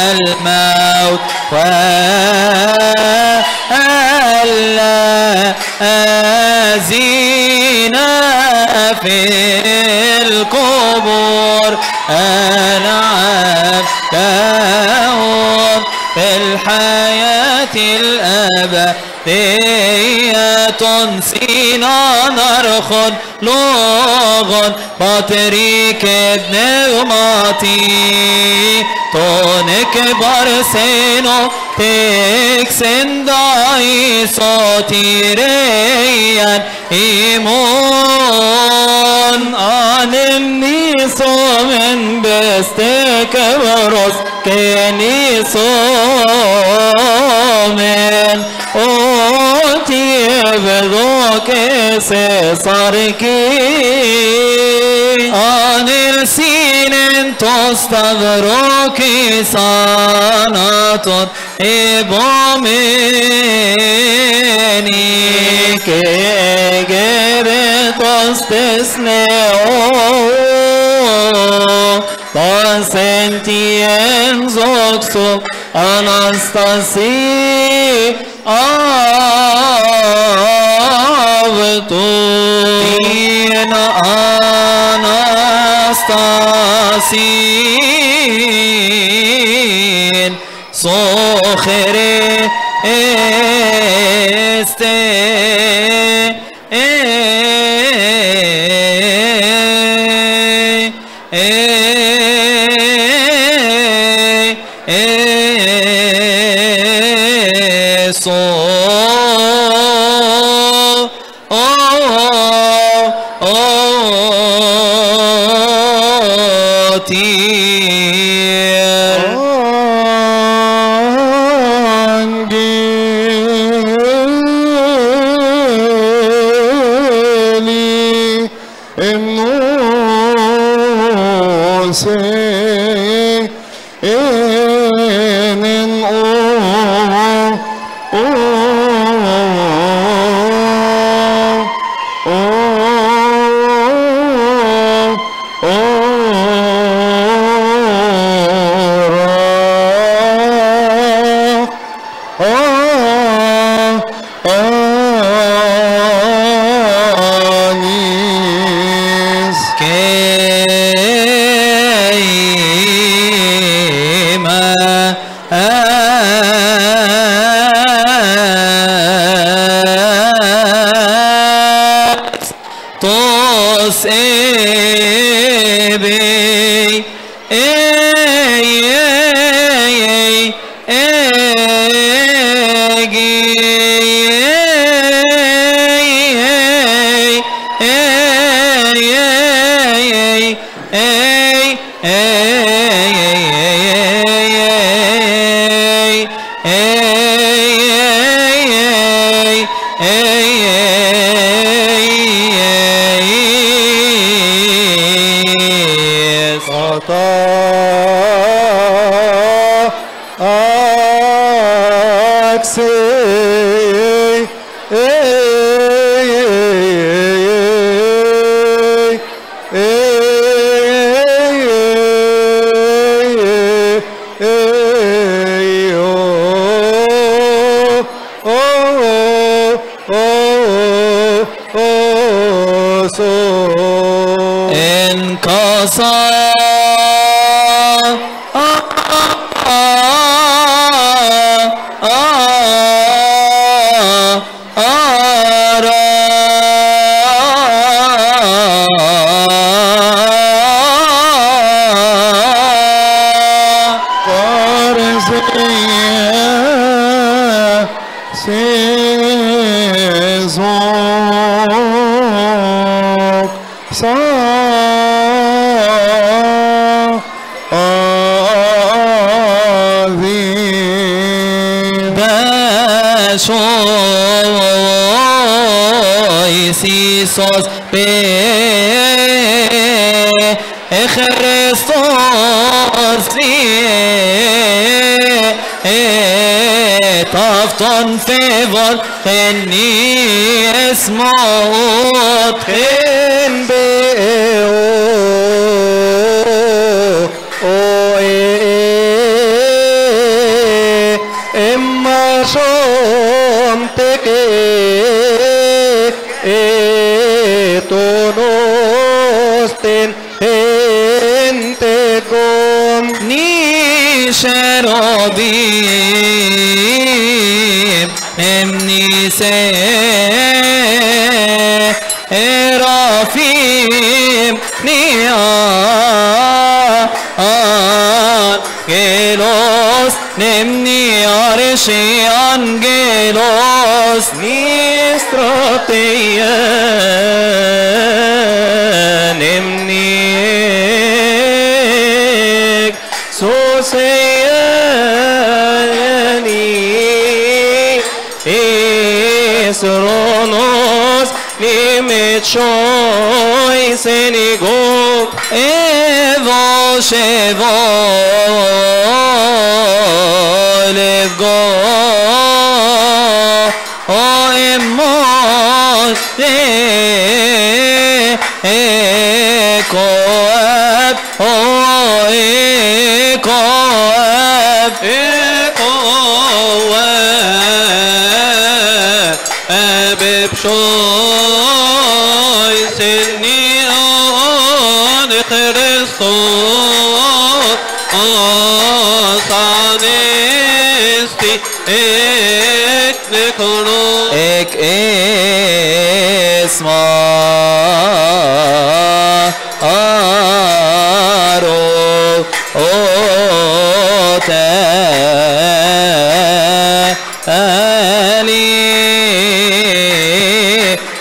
الموت وألا أزينا في القبور أنعمتهم في الحياة الأبدية تنسينا نرخد لغن بطريق بنغماتي تونك برسينو تكسن داي صوتي ريان إيمون آنمني صومن بستك بروس كني صومن أوتي بذوك سيصاركي Anelsinen tostavroki sanatot ebomeni ke geretos tesneo pasentien zoxo Anastasi avtu Anastasin sochere este Iisus pe Christos tafton favor enni esmot en beo emma som teke tonosten gente con ni cherubim emni se erafim ni angelos nemni arshi angelos nistroteia nemni soseyani esronos nimetshon Oi senigog Evo shevo levgo O emot ekoab O ekoab Bebshoy sinni on Christos Asanesti ek nekono Ek esma aro ote ali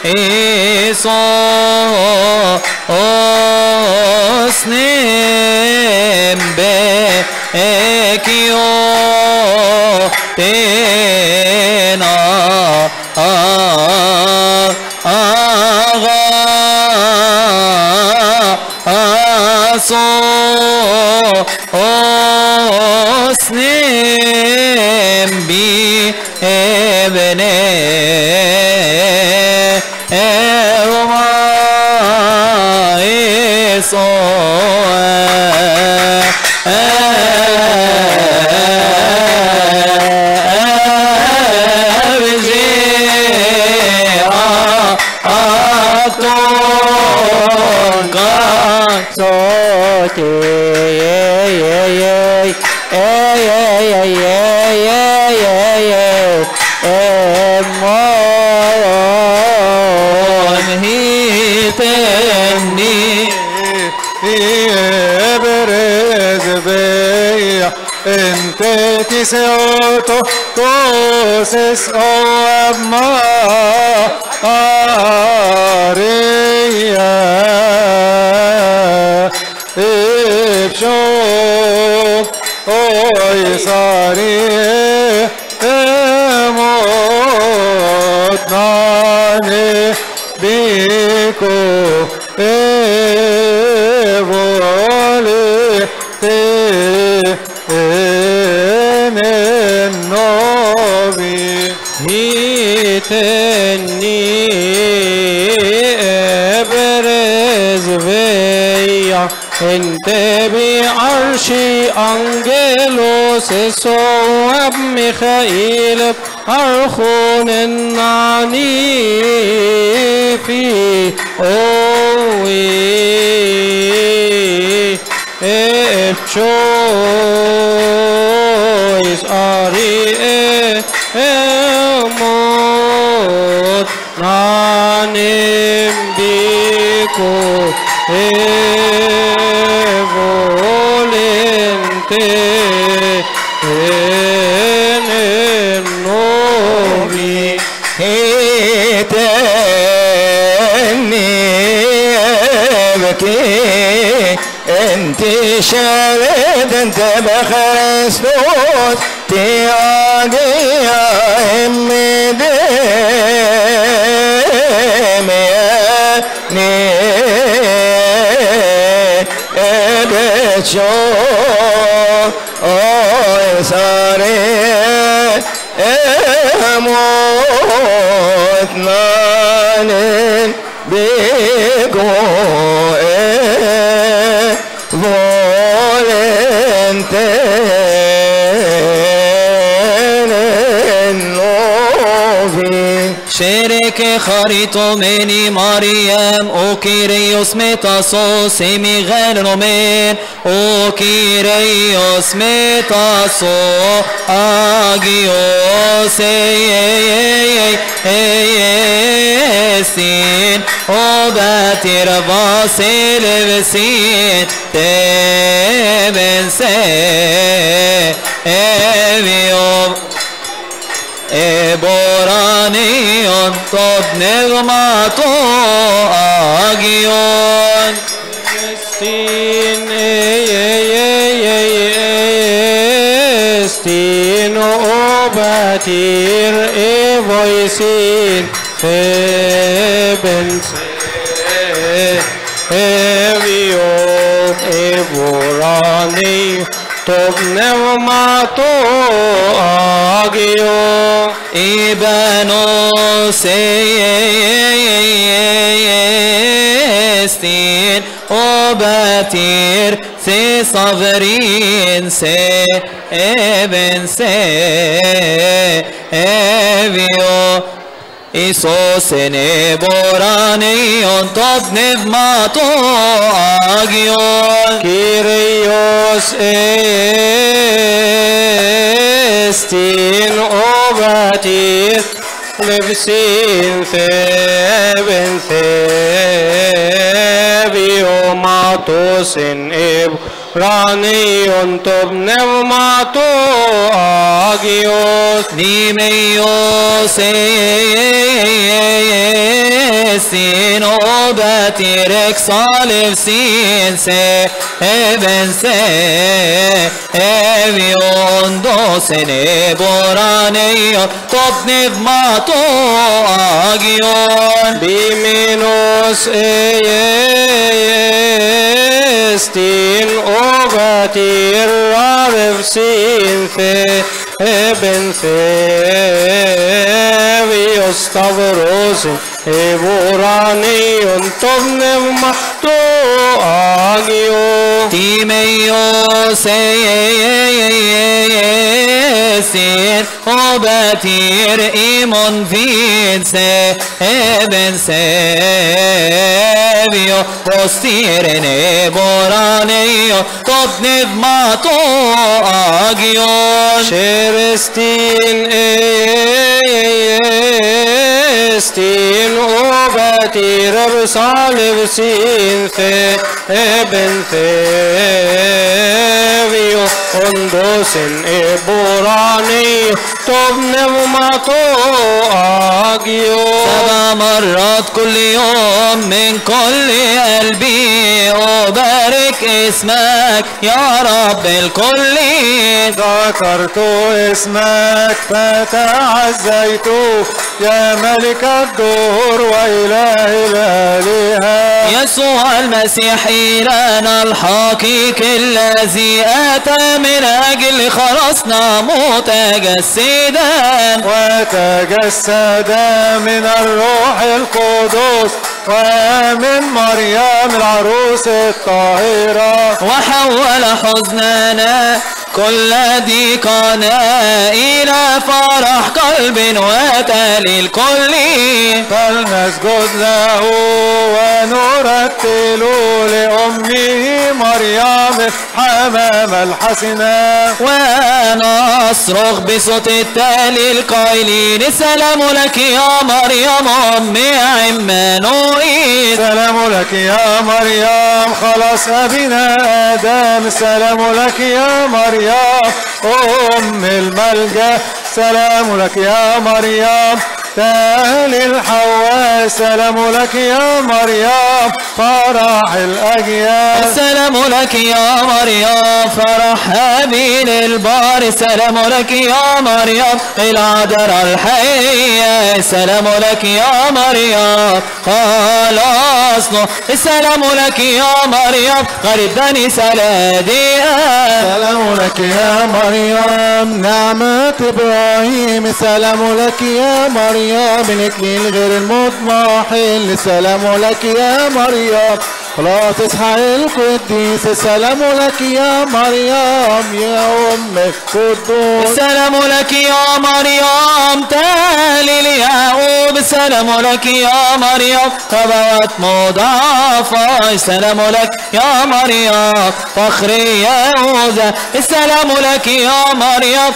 eso osnem be ekio tena aso osnem bi ebne eroma eso Seoto coses o amma areya ipsho oy sari emot nane biko evole te Hiteni ebrez veya ente bi arshi angelos soab Michael archon nani fi owi choice ari emot nanim biko evolente enem novi eteni evki enti şered ente bexrestos tiagiya emmide meyani ebeço oy sare emot nanin bigo volente شرك خريطو مني مريم او كيريوس ميتاسو سيمي غير رومين او كيريوس ميتاسو اغيوس سين او باتير فاسيل بسين تبن سي ابيو Eboranion tot negmato agion Estin estin obatir evoisin feben se Eborani Tov nevmato agio Ibanos estin obatir se savrin se eben se evio Isos ne borani on top nevmato agion Kyrios estin obatir Levsin theben thebio matosin Ranion tob nevmato agios Nimeos sin obatir exalif sin se eben se evion dosene boraneio top nevmato agion Bimenos estin obatir rarevsin theben thevios stavrosin Eboranion tov nevmato agio Timeos sin obatir imon vinse eben se evio postirene boraneio top nevmato agion Sherestin estin obatir ersalevsin theben thevio ondosin eborani tov nevmato agio سبع مرات كل يوم من كل قلبي أبارك اسمك يا رب الكل ذكرت اسمك فتعزيت يا ملك الدور وإله الآلهة يسوع المسيح إلهنا الحقيقي الذي أتى من أجل خلاصنا متجسدا وتجسد من الروح القدس ومن مريم العروس الطاهرة وحول حزننا كل ضيقنا إلى فرح قلب وتالي الكل فلنسجد له ونرتل لأمه مريم الحمام الحسنة ونصرخ بصوت التالي القائلين سلام لك يا مريم أم عمانوئيل سلام لك يا مريم خلاص أبينا آدم سلام لك يا مريم أم الملجأ سلام لك يا مريم تالي الحواء سلام لك يا مريم فرح الأجيال سلام لك يا مريم فرح هابيل البار سلام لك يا مريم العذراء الحية سلام لك يا مريم خلاصنا سلام لك يا مريم غريب داني سلادية سلام لك يا مريم نعمة إبراهيم سلام لك يا مريم الإكليل غير المطمحل سلام لك يا مريم خلاص اصحى القديس سلام لك يا مريم يا أم القدوس سلام لك يا مريم تالي اليعقوب سلام لك يا مريم تبعت مضاعفة سلام لك يا مريم فخر يهوذا سلام لك يا مريم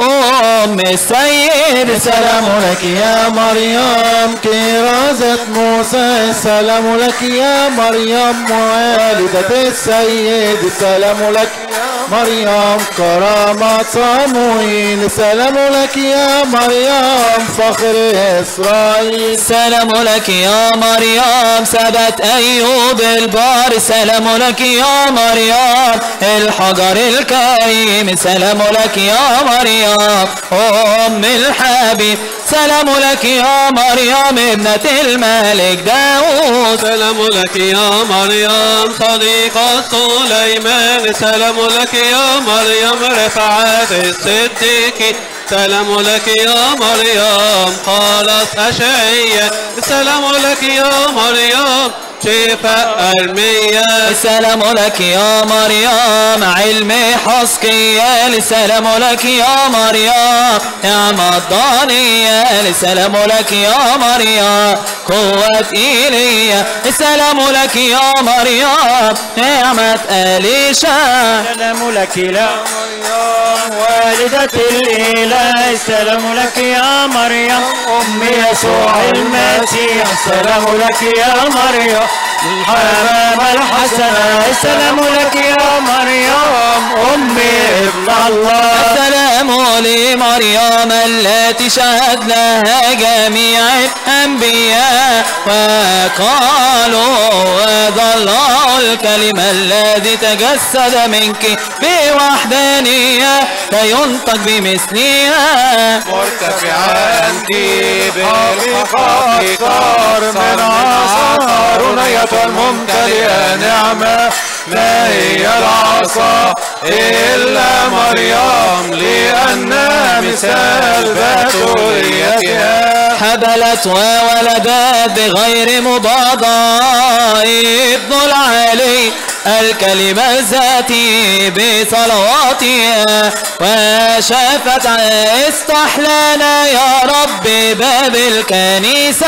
أم السيد سلام لك يا مريم كرازة موسى سلام لك يا مريم والدة السيد سلام لك مريم كرامة صموئيل سلام لك يا مريم فخر إسرائيل سلام لك يا مريم ثبت أيوب البار سلام لك يا مريم الحجر الكريم سلام لك يا مريم أم الحبيب سلام لك يا مريم ابنة الملك داود سلام لك يا مريم صديقة سليمان سلام لك يا مريم رفعت الصديق سلام لك يا مريم قالت أشعية سلام لك يا مريم شفاء المياه سلام لك يا مريم علم حسقيال سلام لك يا مريم نعمة ضانيال سلام لك يا مريم قوة إيليا سلام لك يا مريم نعمة أليشا سلام لك يا مريم والدة الإله سلام لك يا مريم أم يسوع المسيح سلام لك يا مريم الحمام الحسنة سلام لك يا مريم أمي ابن الله السلام لمريم التي شهد لها جميع الأنبياء وقالوا هذا الله الكلمة الذي تجسد منك بوحدانية لا ينطق بمثلها مرتفعا أنت بالحقيقة من عصا رنية الممتلئة نعمة ما هي العصا إلا مريم لأن مثال بتوليتها حبلت وولدت بغير مباضاء ابن العلي الكلمة الذاتي بصلواتها وشافت استحلانا يا رب باب الكنيسة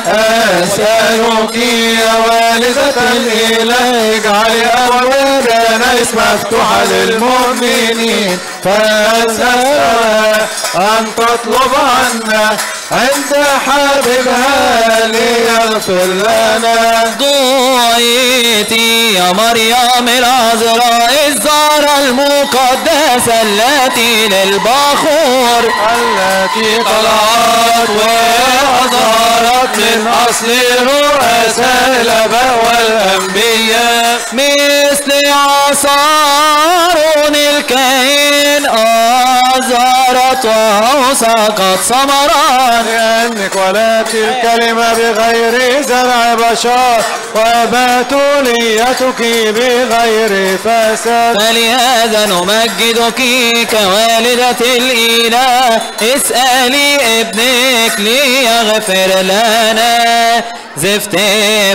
أسألك يا والدة الإله اجعلي أبوابنا مفتوحة للمؤمنين فأسألها أن تطلب عنا عند حبيبها ليغفر لنا ضويتي يا مريم العذراء الزهرة المقدسة التي للبخور التي طلعت وأظهرت من أصل رؤساء الآباء والأنبياء مثل عصارون الكائن أظهرت وأوسقت ثمرات لأنك ولدت الكلمة بغير زرع بشر وبتوليتك بغير فساد فلهذا نمجدك كوالدة الإله اسألي ابنك ليغفر لنا زفت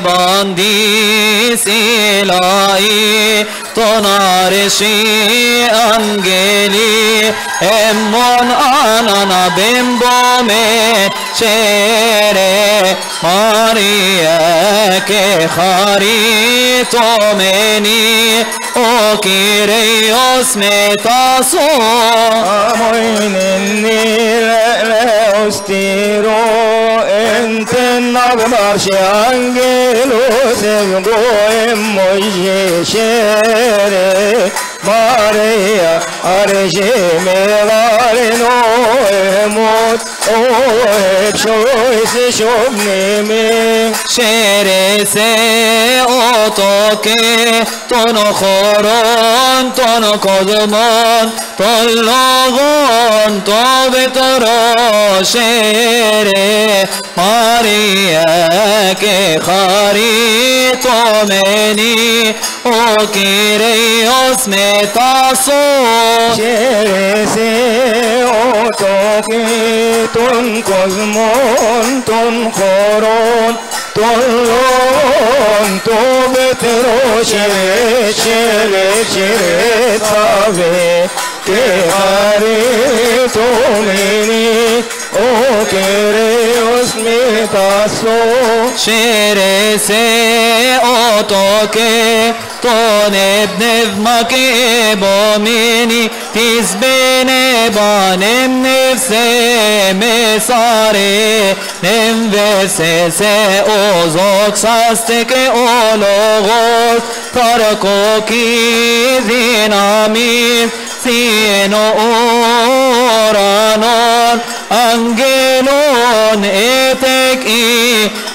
بانديس إلهي تنارشي أنجلي أمون أنانا بمبومي شيري ماريا كخاري تومني أوكيريوس متاسو أمين النيل لا أستيرو انت النبمارش أنجلوس يقوم مجيشيري ماريا أرجي مغارنو يموت بشويس شوبني من شيري سي أوتوكي تنخورون تنقدمون تلغون تبترو شيري ماريا كخاري تومني أوكيريوس متاسو شيري سي أوتوكي تنقدمون تنخورون تلغون تبترو شيري شيري شيري صافي كخاري تومني أوكيريوس متاسو شيري سي أوتوكي بنظمك بوميني تزبيني بانم نفسي مصاري نمفسي سي اوزوك ساستك اولوغوت تركوكي ذينامي سينو اورانون انجلون اتك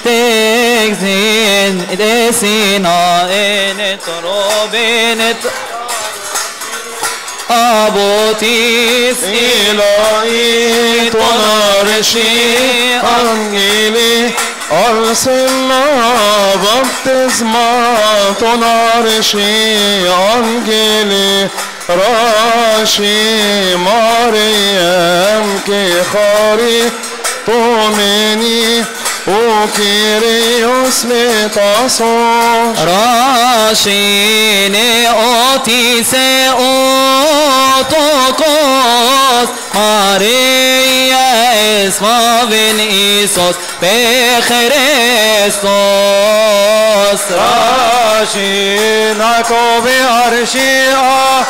اتك زين دسينا انتروبين ابوتيس إلهي تنارشي أنجيلي أرسلنا بابتزما تنارشي أنجيلي راشي مريم كخاري توميني وكيريوس ميتاسوش راشيني اوتيسي اوتوكوس ماريا اسما بن ايسوس بخريستوس راشيناكو بأرشيا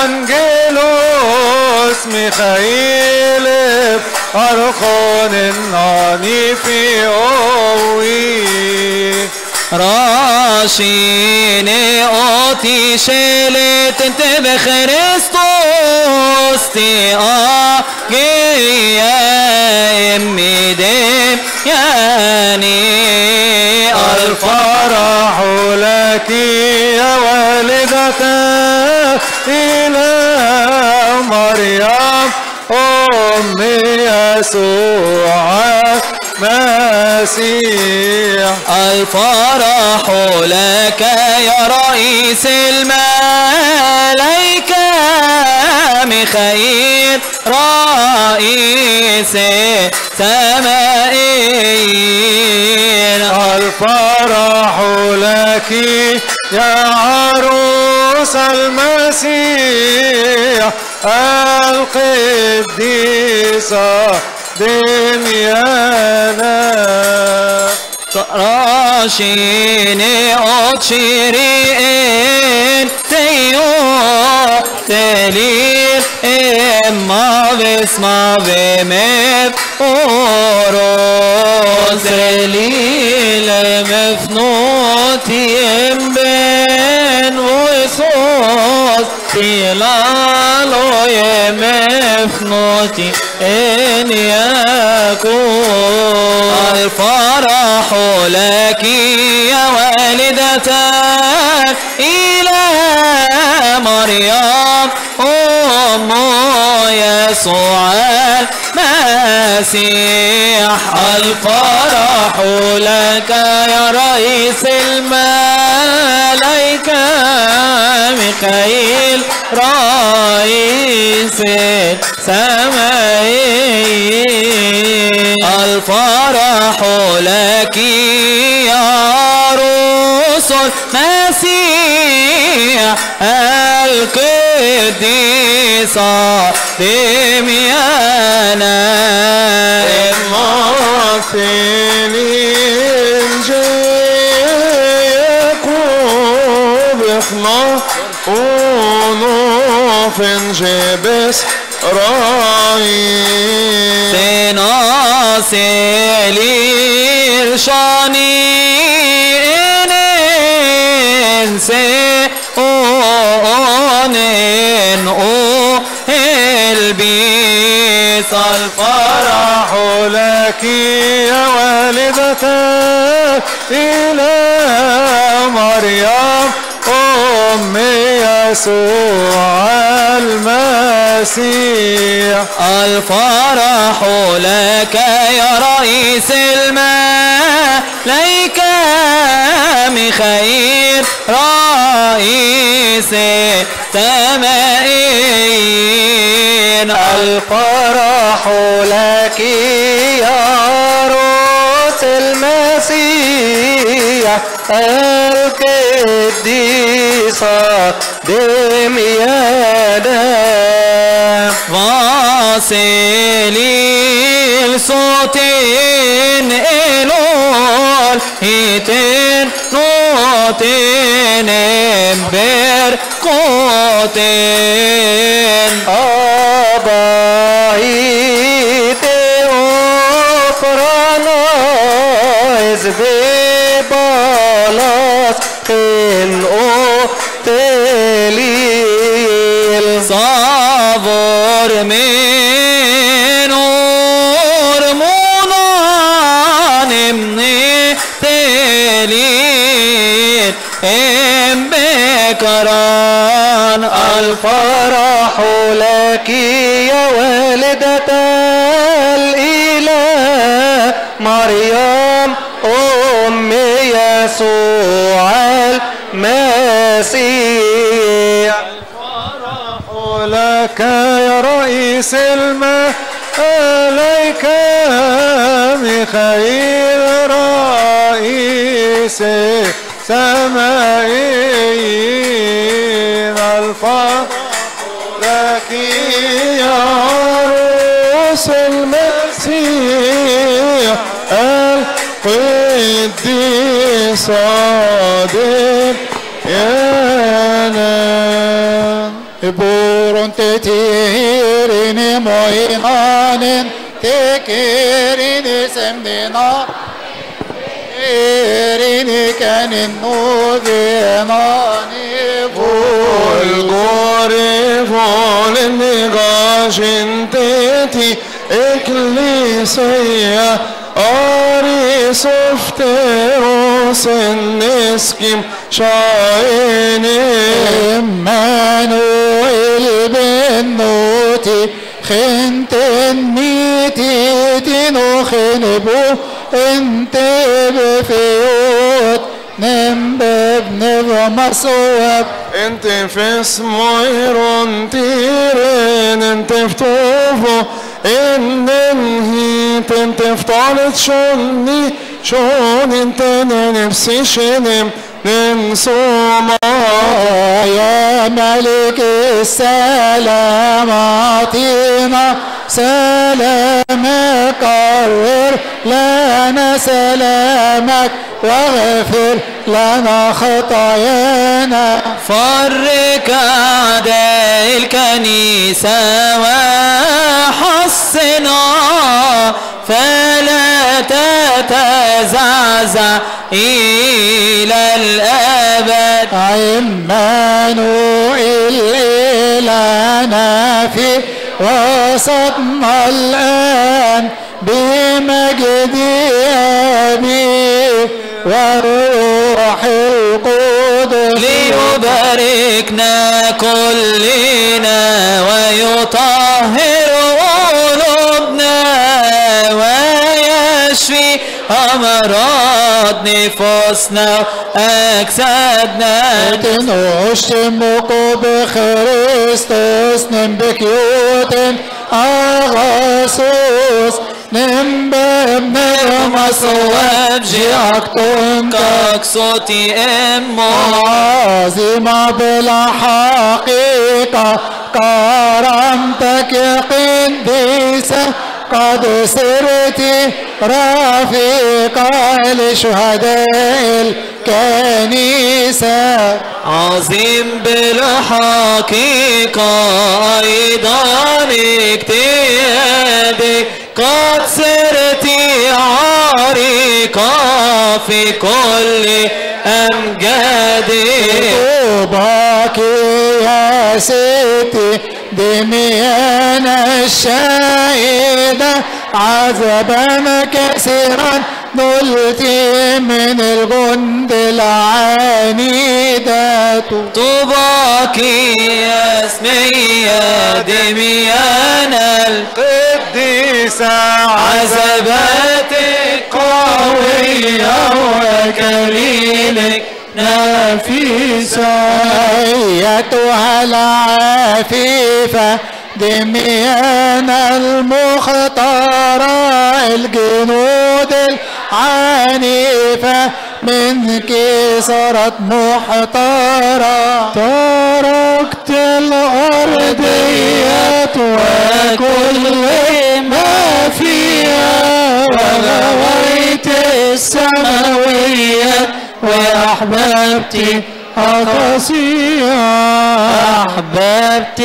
أنجيلوس ميخائيل أرخون الناني في أوي راشيني اوتي شلت انت بخريستوس تي اجي امي دم يعني الفرح لك يا والدتي إلى مريم أم يسوع مسيح الفرح لك يا رئيس الملائكة ميخائيل رئيس السمائيين الفرح لك يا عروس المسيح القديسة دميانا راشيني أتشيرين تيو تليل إما بسما بمب أوروس تليل مفنوتي بين وصوص تلالو يمفنوتي إن يكون الفرح لك يا والدتي إلى مريم أم يسوع المسيح الفرح لك يا رئيس الملائكة ميخائيل رئيس السمائيين الفرح لك يا رسل مسيح القديسة دميانا المعتنين جيكوب اخنا ونوفن جبس رأي سناسيلير شاني انسي اونين او البيس الفرح لك يا والدتي إلى مريم أم يسوع المسيح الفرح لك يا رئيس الملائكة ميخائيل رئيس السمائيين الفرح لك يا روس المسيح القديسة دميانا واصلي صوتين إلول هيتين نوتين قوتين أبايتي أفرانا إزبيبالاس إن أوتيليل صابر من أرمونان من تلين ام بكران الفرح لك يا والدة الإله مريم أم يسوع المسيح الفرح لك يا رئيس الملائكة ميخائيل رئيس سمائيين الفرح لك يا عروس المسيح القديس صادق يانا بورون تتيرين موينان تكيرين سمدنا إيرين كان النوديناني والغوري فول النقاش انتتي اكليسية أريس افتروس النسكم شايني إمانويل بنوتي خنتن ميتي دينو خنبو انت بفيوت نمبب مصوب انت في اسميرون تيرين انت في طوفو ان انهيت انت في طالت شوني شون انت نفسي شنم ننصوما يا ملك السلام اعطينا سلامك قرر لنا سلامك واغفر لنا خطايانا فرق أعداء الكنيسة وحصنا فلا تتزعزع إلى الأبد عمانوئيل إلهنا في وسطنا الآن بمجد أبيه والروح القدس ليباركنا كلنا ويطهر قلوبنا ويشفي أمراض نفوسنا وأجسادنا نشتمكوا بخريستوس نمبكيوت أغاسوس نمبب مصواب جيعكتون كاكسوتي أمو عظيمة بالحقيقة كرامتك يا قديسة قد صرت رفيقة لشهداء الكنيسة عظيم بالحقيقة أيضا اجتهادك قد صرت عريقة في كل أمجادك طوباك يا ستي دميانا الشاهدة عذبا كثيرا نلت من الجند العنيدة طوباك يا اسمية دميانا القديسة عذباتك قوية وكليلك نفيسة أيتها العفيفة دميانا المختارة الجنود العنيفة منك صارت محتارة تركت الأرضيات وكل ما فيها وغويت السماويات وأحببت أقصيها. أحببت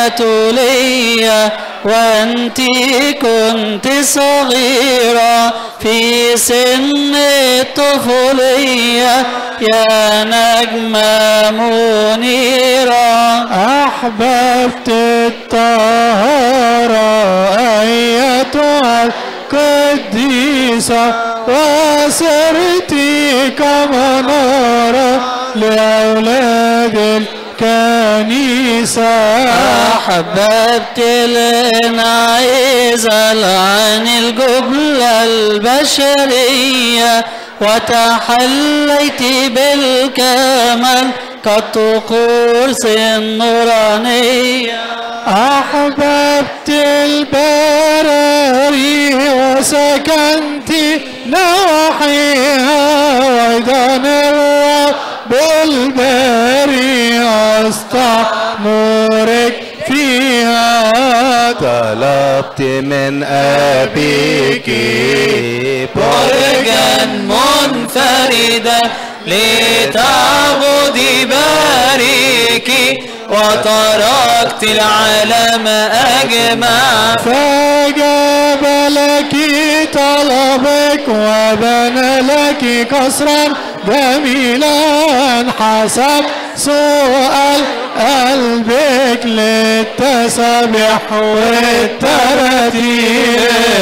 البتولية وأنت كنت صغيرة في سن الطفولية يا نجمة منيرة. أحببت الطهارة أيتها القديسة وسرت كمنارة لأولاد الكنيسة. أحببت الانعزال عن الجبلة البشرية وتحليت بالكمال كالطقوس النورانية. أحببت البراري وسكنت نواحيها وأيضا الرب الباري أستعمرك فيها. طلبت من أبيك برجا منفردا لتعبدي باريكي وتركت العالم أجمع. فجاب لك طلبك وبنى لك قصرا جميلا حسب سؤال قلبك للتسبيح والتراتيل.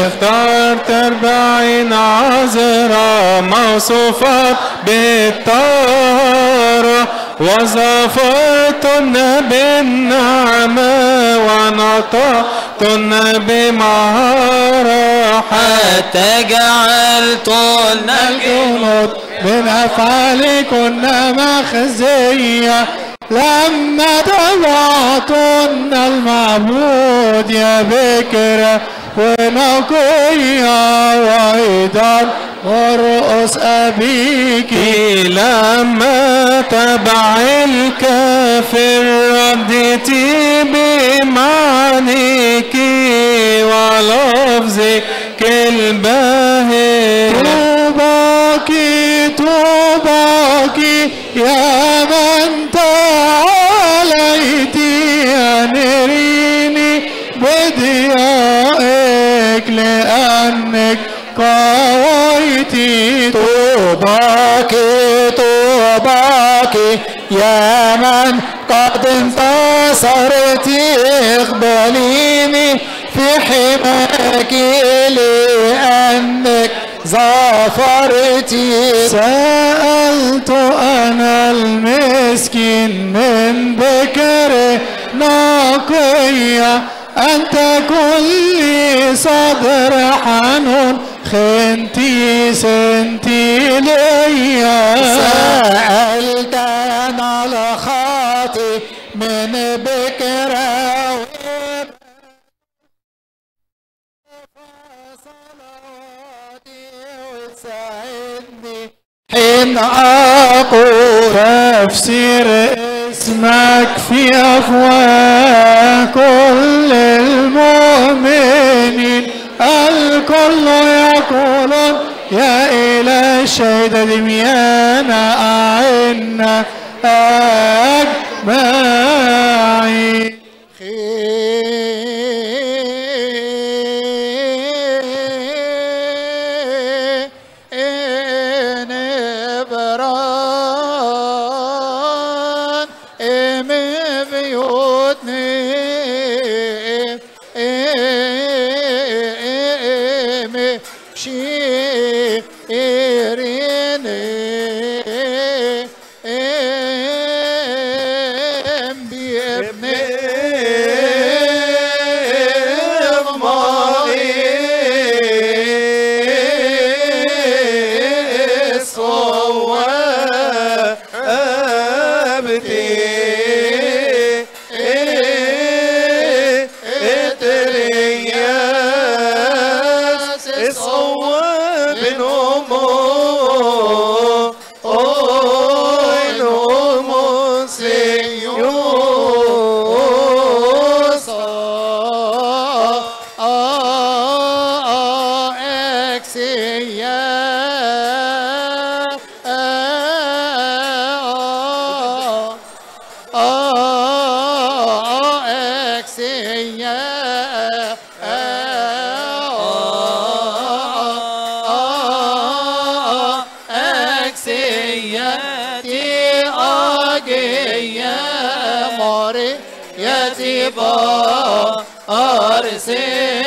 اخترت 40 عذراء موصوفات بالطهارة وظفرتن بالنعمة ونطقتن بمهارة حتى جعلتن الجنود من أفعالكن مخزية لما تبعتن المعبود يا بكرة ونقية وأيضا ورؤوس أبيك. لما تبع الكافر ردتي بمعنيك ولفظك الباهر. طوباك يا من تعاليت أنريني بضيائك لأنك قويتي. طوباك يا من قد انتصرت اقبليني في حماك لأنك ظفرتي. سألت أنا المسكين من بكر نقية أنت كل صدر حنون خنتي سنتي ليا. سألت أنا الخاطي من بكرة وتساعدني حين أقول تفسير اسمك في أفواه كل المؤمنين. الكل يقولون يا إله الشهيد دميانا أعنا أجمعين.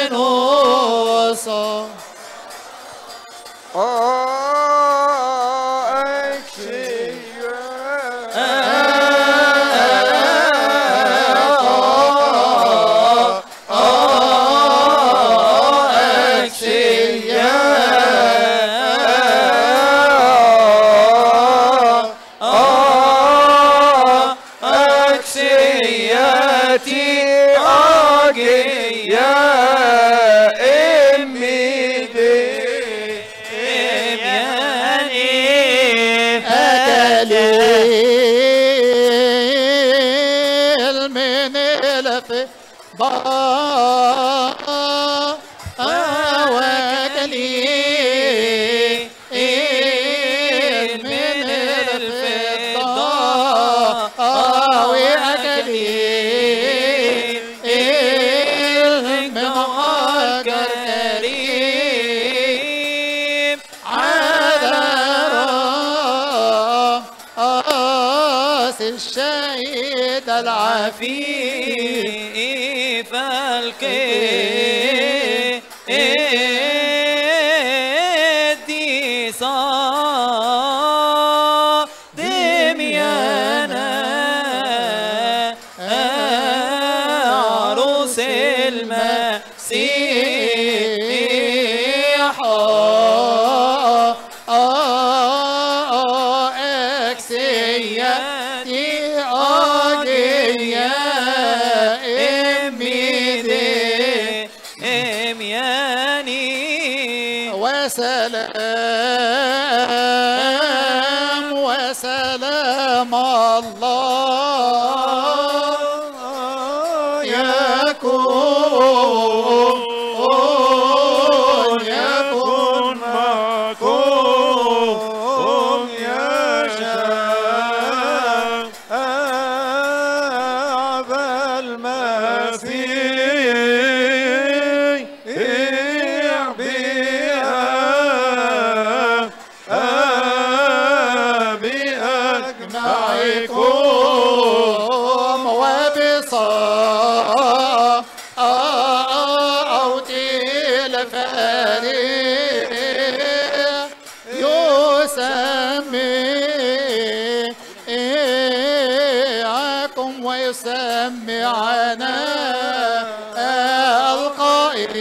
بارسنوسا الشهيد العفيف القديس صادم يانا عروس المسيح وسلام وسلام الله يكون معكم يا شعب المسيح بأجمعكم وبصوت الفريق يسمعكم ويسمعنا القائل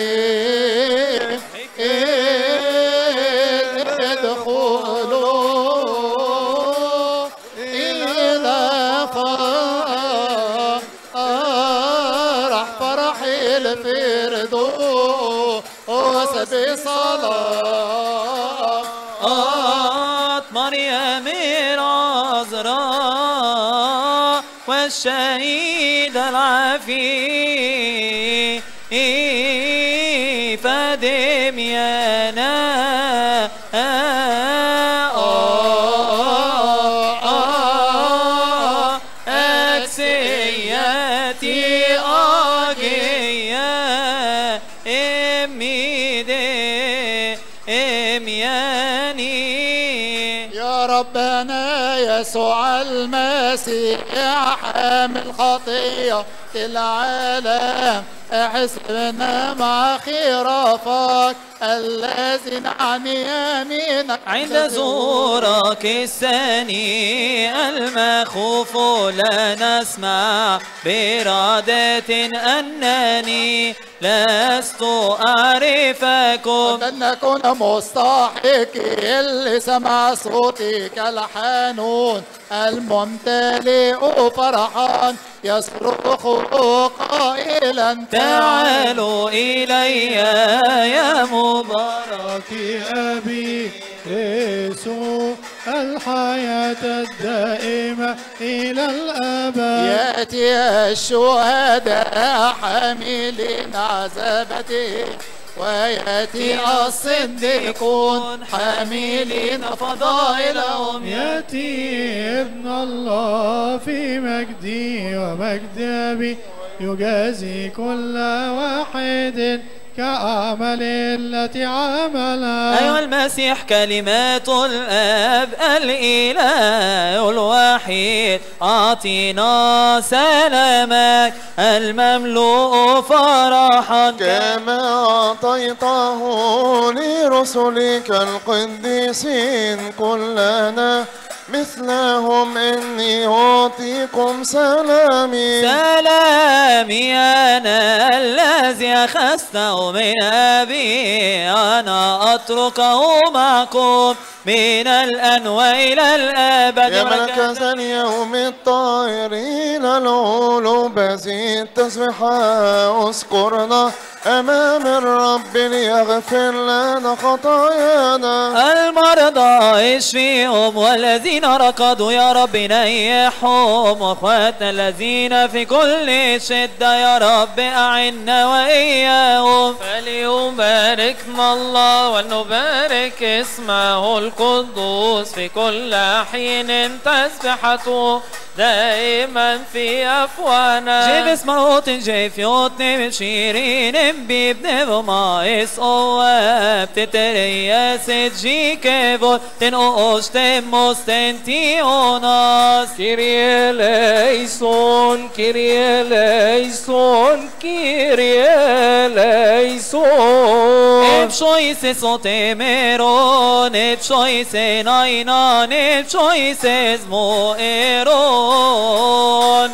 ادخلوا إلى فرح الفردوس بصلاة مريم العذراء والشهيد العفيف دميانا أكسياتي أجيا إمياني يا ربنا يسوع المسيح حامل خطية العالم احسبنا مع خرافك الذين عن يمينك عند زورك الثاني المخوف لا نسمع برادة أنني لست أعرفكم أن نكون مستحقين لسمع صوتك الحنون الممتلئ فرحا يصرخ قائلا تعالوا إلي يا مبارك أبي يسوع الحياة الدائمة إلى الأبد يأتي الشهداء حاملين عذابته ويأتي الصديقون حاملين فضائلهم يأتي ابن الله في مجدي ومجد أبي يجازي كل واحد كأعمال التي عملها أيها المسيح كلمات الآب الإله الواحد وحيد أعطينا سلامك المملوء فرحا كما أعطيته لرسلك القديسين كلنا مثلهم إني أعطيكم سلامي. سلامي أنا الذي أخذته من أبي أنا أتركه معكم من الآن وإلى الأبد. يا مركز اليوم الطائر إلى العلو بزيد تسبحة اذكرنا أمام الرب ليغفر لنا خطايانا. المرضى اشفيهم والذين ركضوا يا رب نيحهم واخواتنا الذين في كل شدة يا رب أعنا وإياهم. فليباركنا الله ولنبارك اسمه القدوس في كل حين تسبحته دائما في أفوانا. جيب اسمه جيب فيوتني بشيرين بيبني وما اسقواب تترياس جي كيفون تنقوش تموس تنتيوناس. كيريا ليسون كيريا ليسون كيريا ليسون. ابشويس صوتي ميرون ابشويس ناينان ابشويس اسمو ايرون.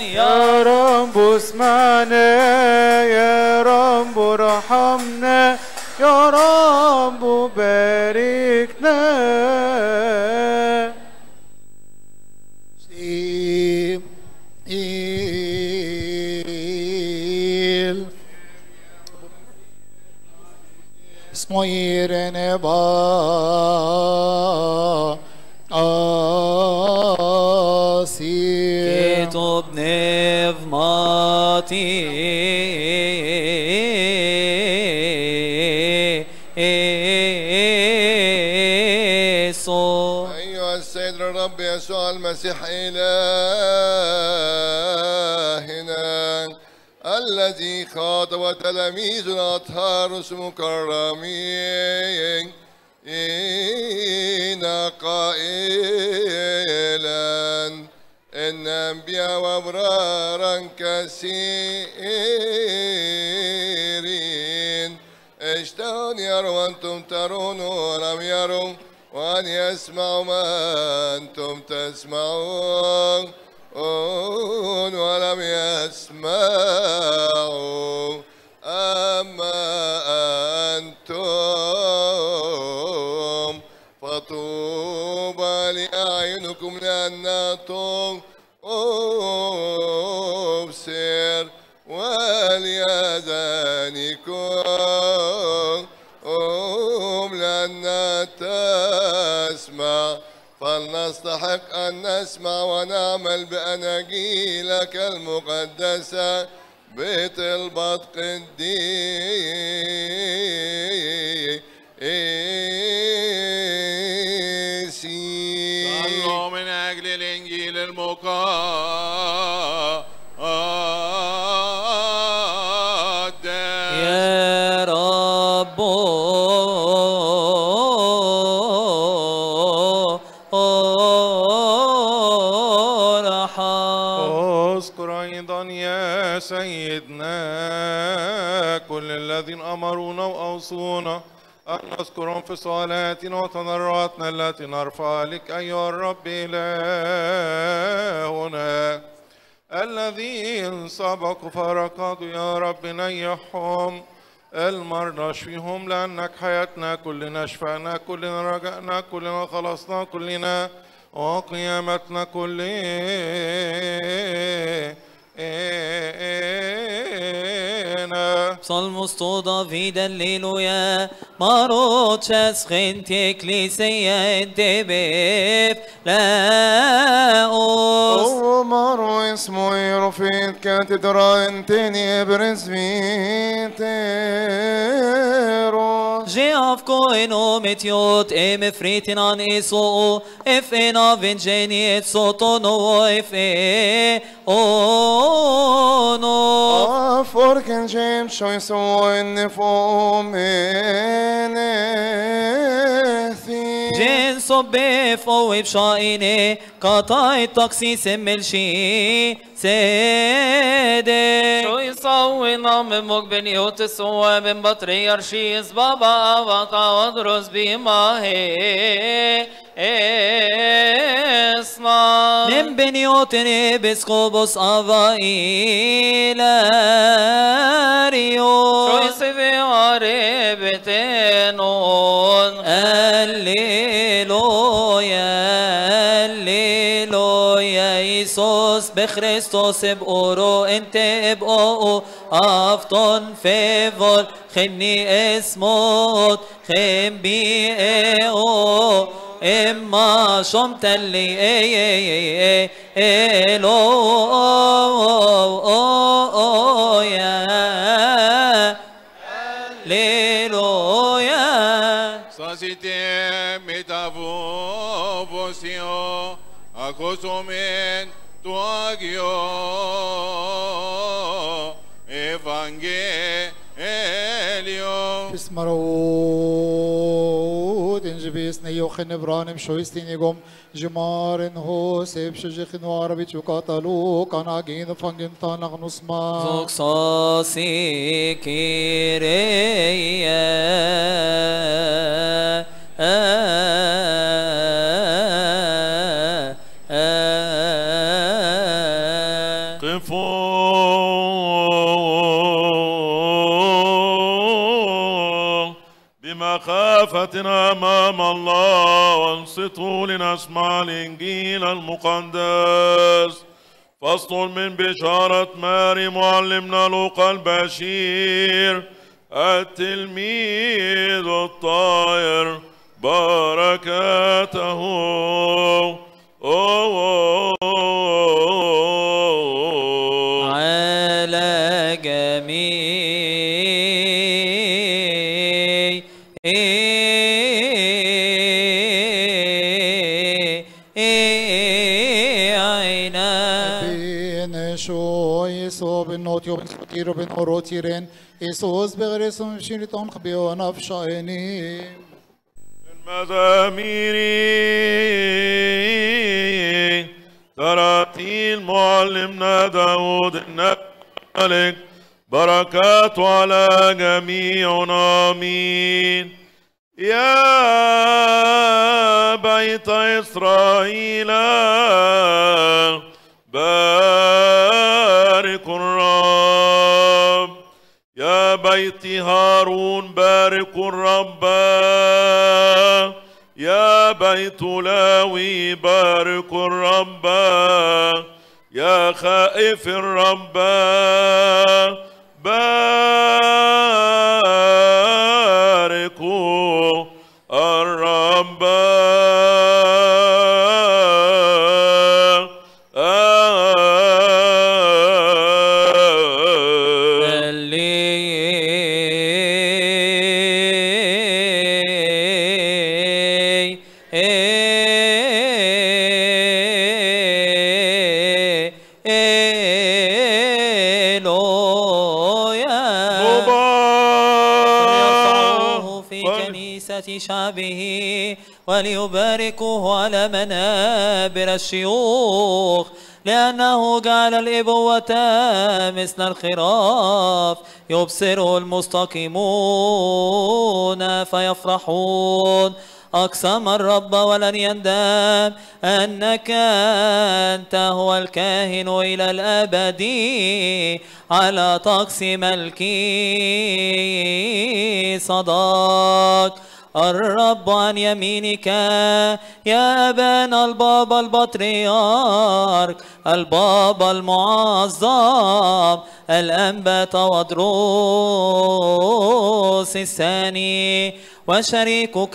يا رب اسمعنا يا رب ارحمنا يا رب باركنا. اسمه يرنبا آسير كتب نفماتي أيها السيد الرب يسوع المسيح إلهنا الذي خاطب تلاميذ الأطهار المكرمين قائلا إن أنبياء وأبرارا كثيرين اشتهوا أن يروا وأنتم ترون ولم يروا وأن يسمعوا ما أنتم تسمعون ولم يسمعوا. أما أنتم فطوبى لأعينكم لأنها تبصر ولأذانكم لأنها تسمع. فلنستحق أن نسمع ونعمل بأناجيلك المقدسة بطلبة قديسي. صلوا من أجل الإنجيل المقدس. يا رب اذكر أيضا يا سيدنا كل الذين أمرونا وأوصونا أن نذكرهم في صلاتنا وتضرعاتنا التي نرفع لك أيها الرب إلهنا الذين سبقوا فركضوا يا رب نيحهم. المرضى اشفيهم لأنك حياتنا كلنا شفعنا كلنا رجعنا كلنا خلصنا كلنا وقيامتنا كلنا. Psalmos 2 David Alleluia Marochas gente ecclesia ente bef laos. مارو اسمه يرفيد كاتدرا انتني برزفيتيرو. Geavko enometiot emefritinan iso efena vingeniet sotono efe ono. Forken James choice in the form in Jen صبف أو بشايني قطع تقسيس ملشي سيدي شو يصوي نام مقبن يوتسوى من بطريرشيس بابا وقا ودرس بما هي اسنا نم بنيوتني بسكوبوس أفايل ريو شو يصفي عربتنون هللويا هللويا يسوس بخريستوس بأورو انت بأو أفتون فيفول خني اسموت خم بي او إما شمت اللي هللويا هللويا Sasite metavo posio acosomen tu agio evangelio بسم رود انجبيس نيوخن برانم شويستين يقوم جمارن هو سيب شجخن وعربي تشوكاتالو كان عجين فانجن تانغ نسما زوكساسي كيريا قفوا بمخافتنا أمام الله وانصتوا لنسمع الإنجيل المقدس. فصل من بشارة ماري معلمنا لوقا البشير التلميذ الطاهر بركاته على جميعنا بين شو يسوع بن نوتيو بن سكيرو بن أوروتيرين يسوس بغريسون شيرتون خبيو نفشايني المزامير تراتيل معلمنا داود النبي بركات على جميعنا آمين. يا بيت إسرائيل باركوا الرب، يا بيت هارون باركوا الرب، يا بيت لاوي باركوا الرب، يا خائف الرب باركوا الرب. شعبه وليباركوه على منابر الشيوخ، لأنه جعل الإبوة مثل الخراف يبصر المستقيمون فيفرحون. أقسم الرب ولن يندم أنك أنت هو الكاهن إلى الأبد على طقس ملكي صداق. الرب عن يمينك يا أبانا البابا البطريرك البابا المعظم الأنبا تودروس الثاني وشريكك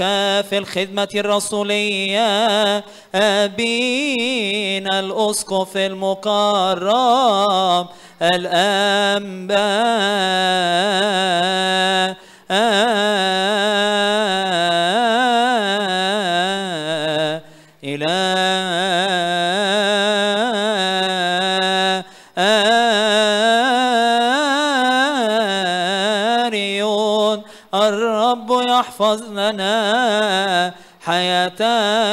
في الخدمة الرسولية أبينا الأسقف المكرم الأنبا الرب يحفظ لنا حياتنا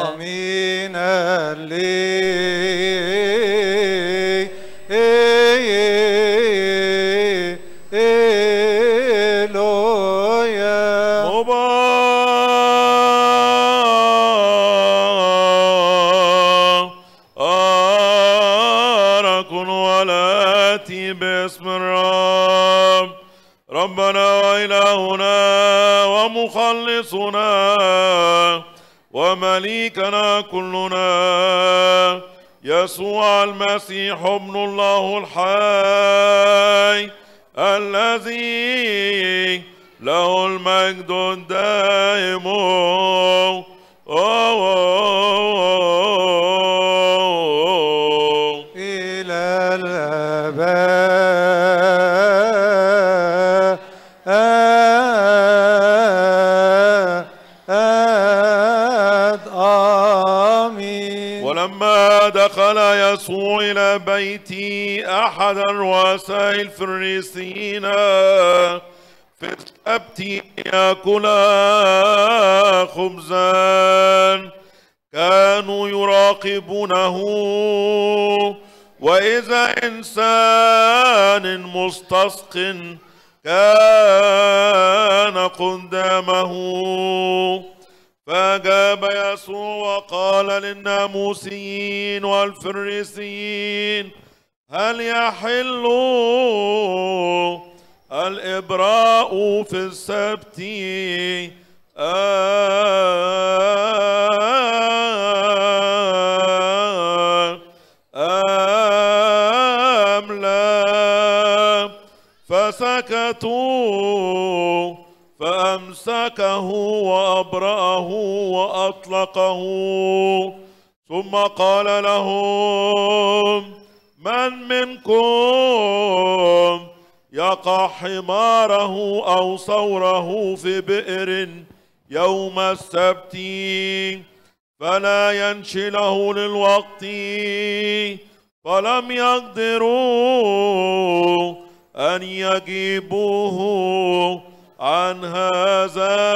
آمين مبارك ولاتي باسم الرب ربنا وإلهنا ومخلصنا ومليكنا كلنا يسوع المسيح ابن الله الحي الذي له المجد الدائم إلى الأبد آمين. ولما دخل يسوع إلى بيت أحد رؤساء الفريسيين في السبت يأكل خبزا كانوا يراقبونه، وإذا إنسان مستسق كان قدامه، فأجاب يسوع وقال للناموسيين والفريسيين: هل يحل الإبراء في السبت أم لا؟ فسكتوا، فأمسكه وأبرأه وأطلقه، ثم قال لهم: من منكم يقع حماره أو ثوره في بئر يوم السبت فلا ينشله للوقت؟ فلم يقدروا أن يجيبوه عن هذا.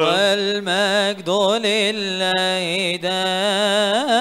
والمجد لله دائما.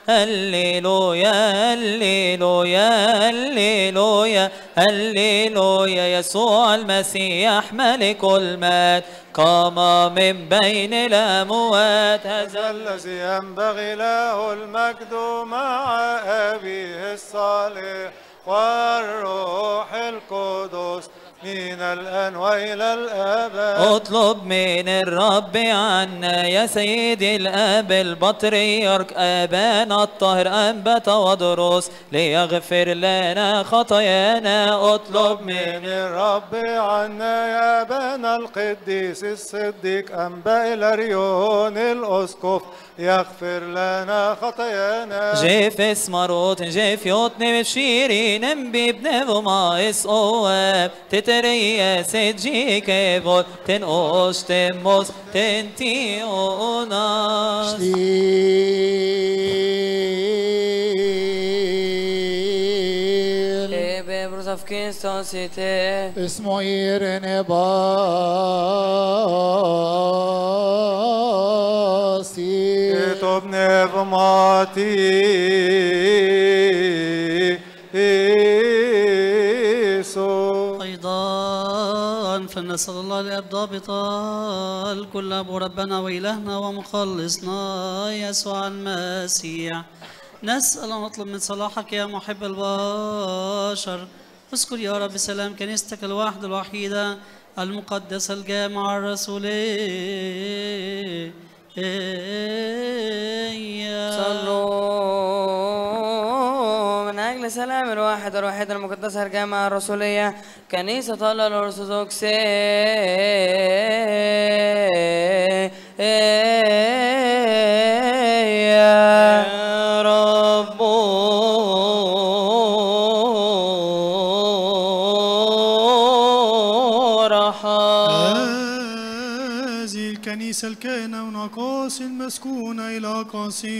هللويا هللويا هللويا هللويا. يسوع المسيح ملك المجد قام من بين الأموات. هذا الذي ينبغي له المجد مع أبيه الصالح والروح القدس من الآن وإلى الأبد. اطلب من الرب عنا يا سيدي الآب البطريرك أبانا الطاهر أنبت ودروس ليغفر لنا خطايانا. اطلب من الرب عنا يا أبانا القديس الصديق أنبا إلاريون الأسقف يغفر لنا خطايانا. جيف اسمروت جيف يوتني بشيرين بابن وما اسقواب تتريا سجي كيبول تنقوش تموس تنتيونا. اسمه يرن باسي تبني بماتي أيضا فلنسأل الله لأب ضابطا الكل أبو ربنا وإلهنا ومخلصنا يسوع المسيح. نسأل ونطلب من صلاحك يا محب البشر. اذكر يا رب سلام كنيستك الواحدة الوحيدة المقدسة الجامعة الرسولية. صلوا من أجل سلام الواحد الوحيد المقدسة الجامعة الرسولية كنيسة الله الأرثوذكسية. يا رب هذه الكنيسة رئيس الكهنة ونقاص المسكونة إلى قاسيها.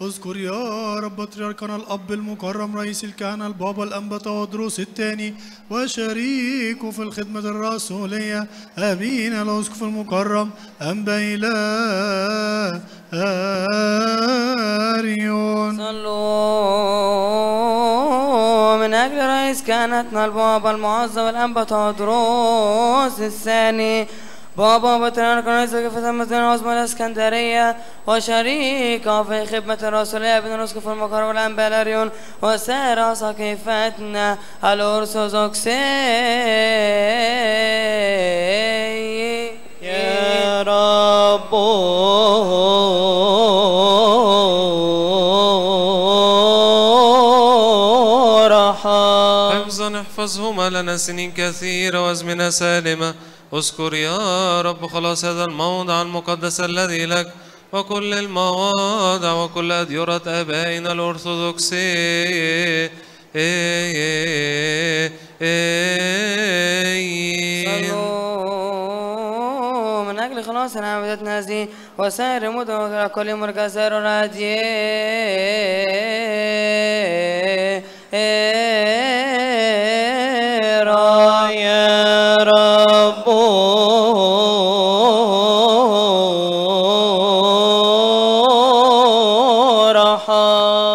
اذكر يا رب بطريركنا الأب المكرم رئيس الكهنة البابا الأنبا تودروس الثاني وشريكه في الخدمة الرسولية أبينا الأسقف المكرم أنبا إلاريون. صلوا من أجل رئيس كهنتنا البابا المعظم الأنبا تودروس الثاني بابا بطريرك رئيس كفة المدينة العظمى الإسكندرية وشريكه في خدمة الرسولية بن الأسقف المكرم الأنبا إلاريون وسائر أساقفتنا الأرثوذكسية. يا رب حفظا احفظهما لنا سنين كثيرة وازمنة سالمة. اذكر يا رب خلاص هذا الموضع المقدس الذي لك وكل المواضع وكل أديرة آبائنا الأرثوذكسيين. صلوا من أجل خلاص عبادتنا هذه وسائر مدن كل مركز رادية يا رب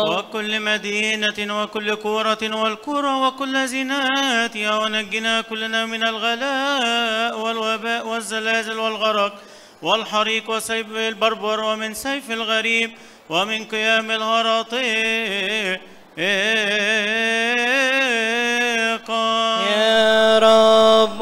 وكل مدينة وكل كورة والقرى وكل زناتها ونجنا كلنا من الغلاء والوباء والزلازل والغرق والحريق وسيف البربر ومن سيف الغريب ومن قيام الهراطيق. يا رب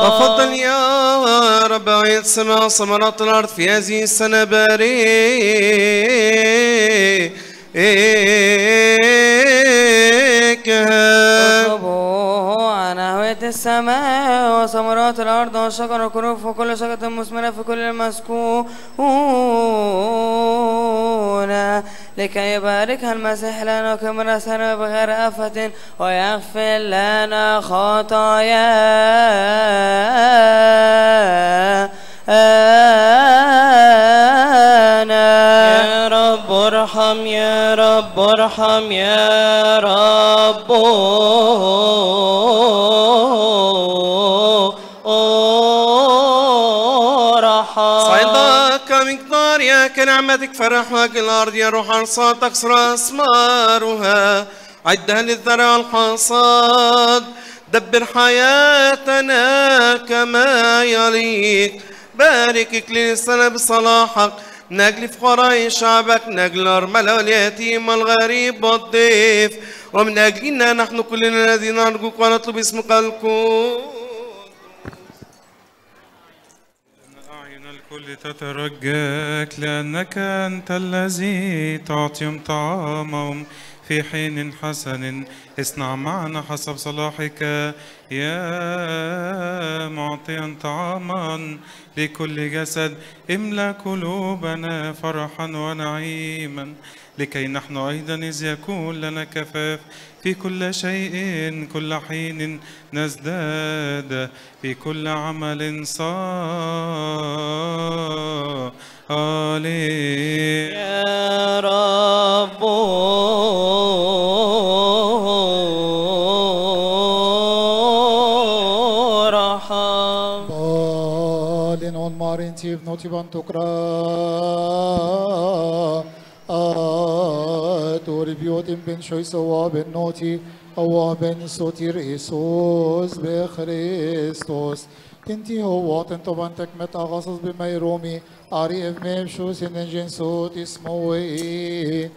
تفضل يا رب عيد السماء ثمرات الأرض في هذه السنة اطلبوا عن هوية السماء وثمرات الأرض والشجر والكروف وكل شجرة مثمرة في كل المسكون لكي يباركها المسيح لنا كما سنة بغير آفة ويغفر لنا يا رب ارحم يا رب ارحم يا رب صعدك مقدار يا كنعمتك فرحك الأرض يا روح أرصاد تكسر أسمارها عدها للذرع الحصاد دبر حياتنا كما يليق بارك إكليل السنة بصلاحك من أجل فقراء شعبك من أجل الأرملة واليتيم والغريب والضيف ومن أجلنا نحن كلنا الذين نرجوك ونطلب اسمك الكون. أعين الكل تترجاك لأنك أنت الذي تعطيهم طعامهم في حين حسن اصنع معنا حسب صلاحك يا معطيا طعاما لكل جسد املأ قلوبنا فرحا ونعيما لكي نحن أيضا إذ يكون لنا كفاف في كل شيء كل حين نزداد في كل عمل صالح. يا رب Marintiv notivan tukra Toribiotim ben shoysawa ben noti Awa ben sotir Isus be Christos Tinti هو طبعا تكمت أغاصص بميرومي أري إفميم شو سننجن صوت اسمه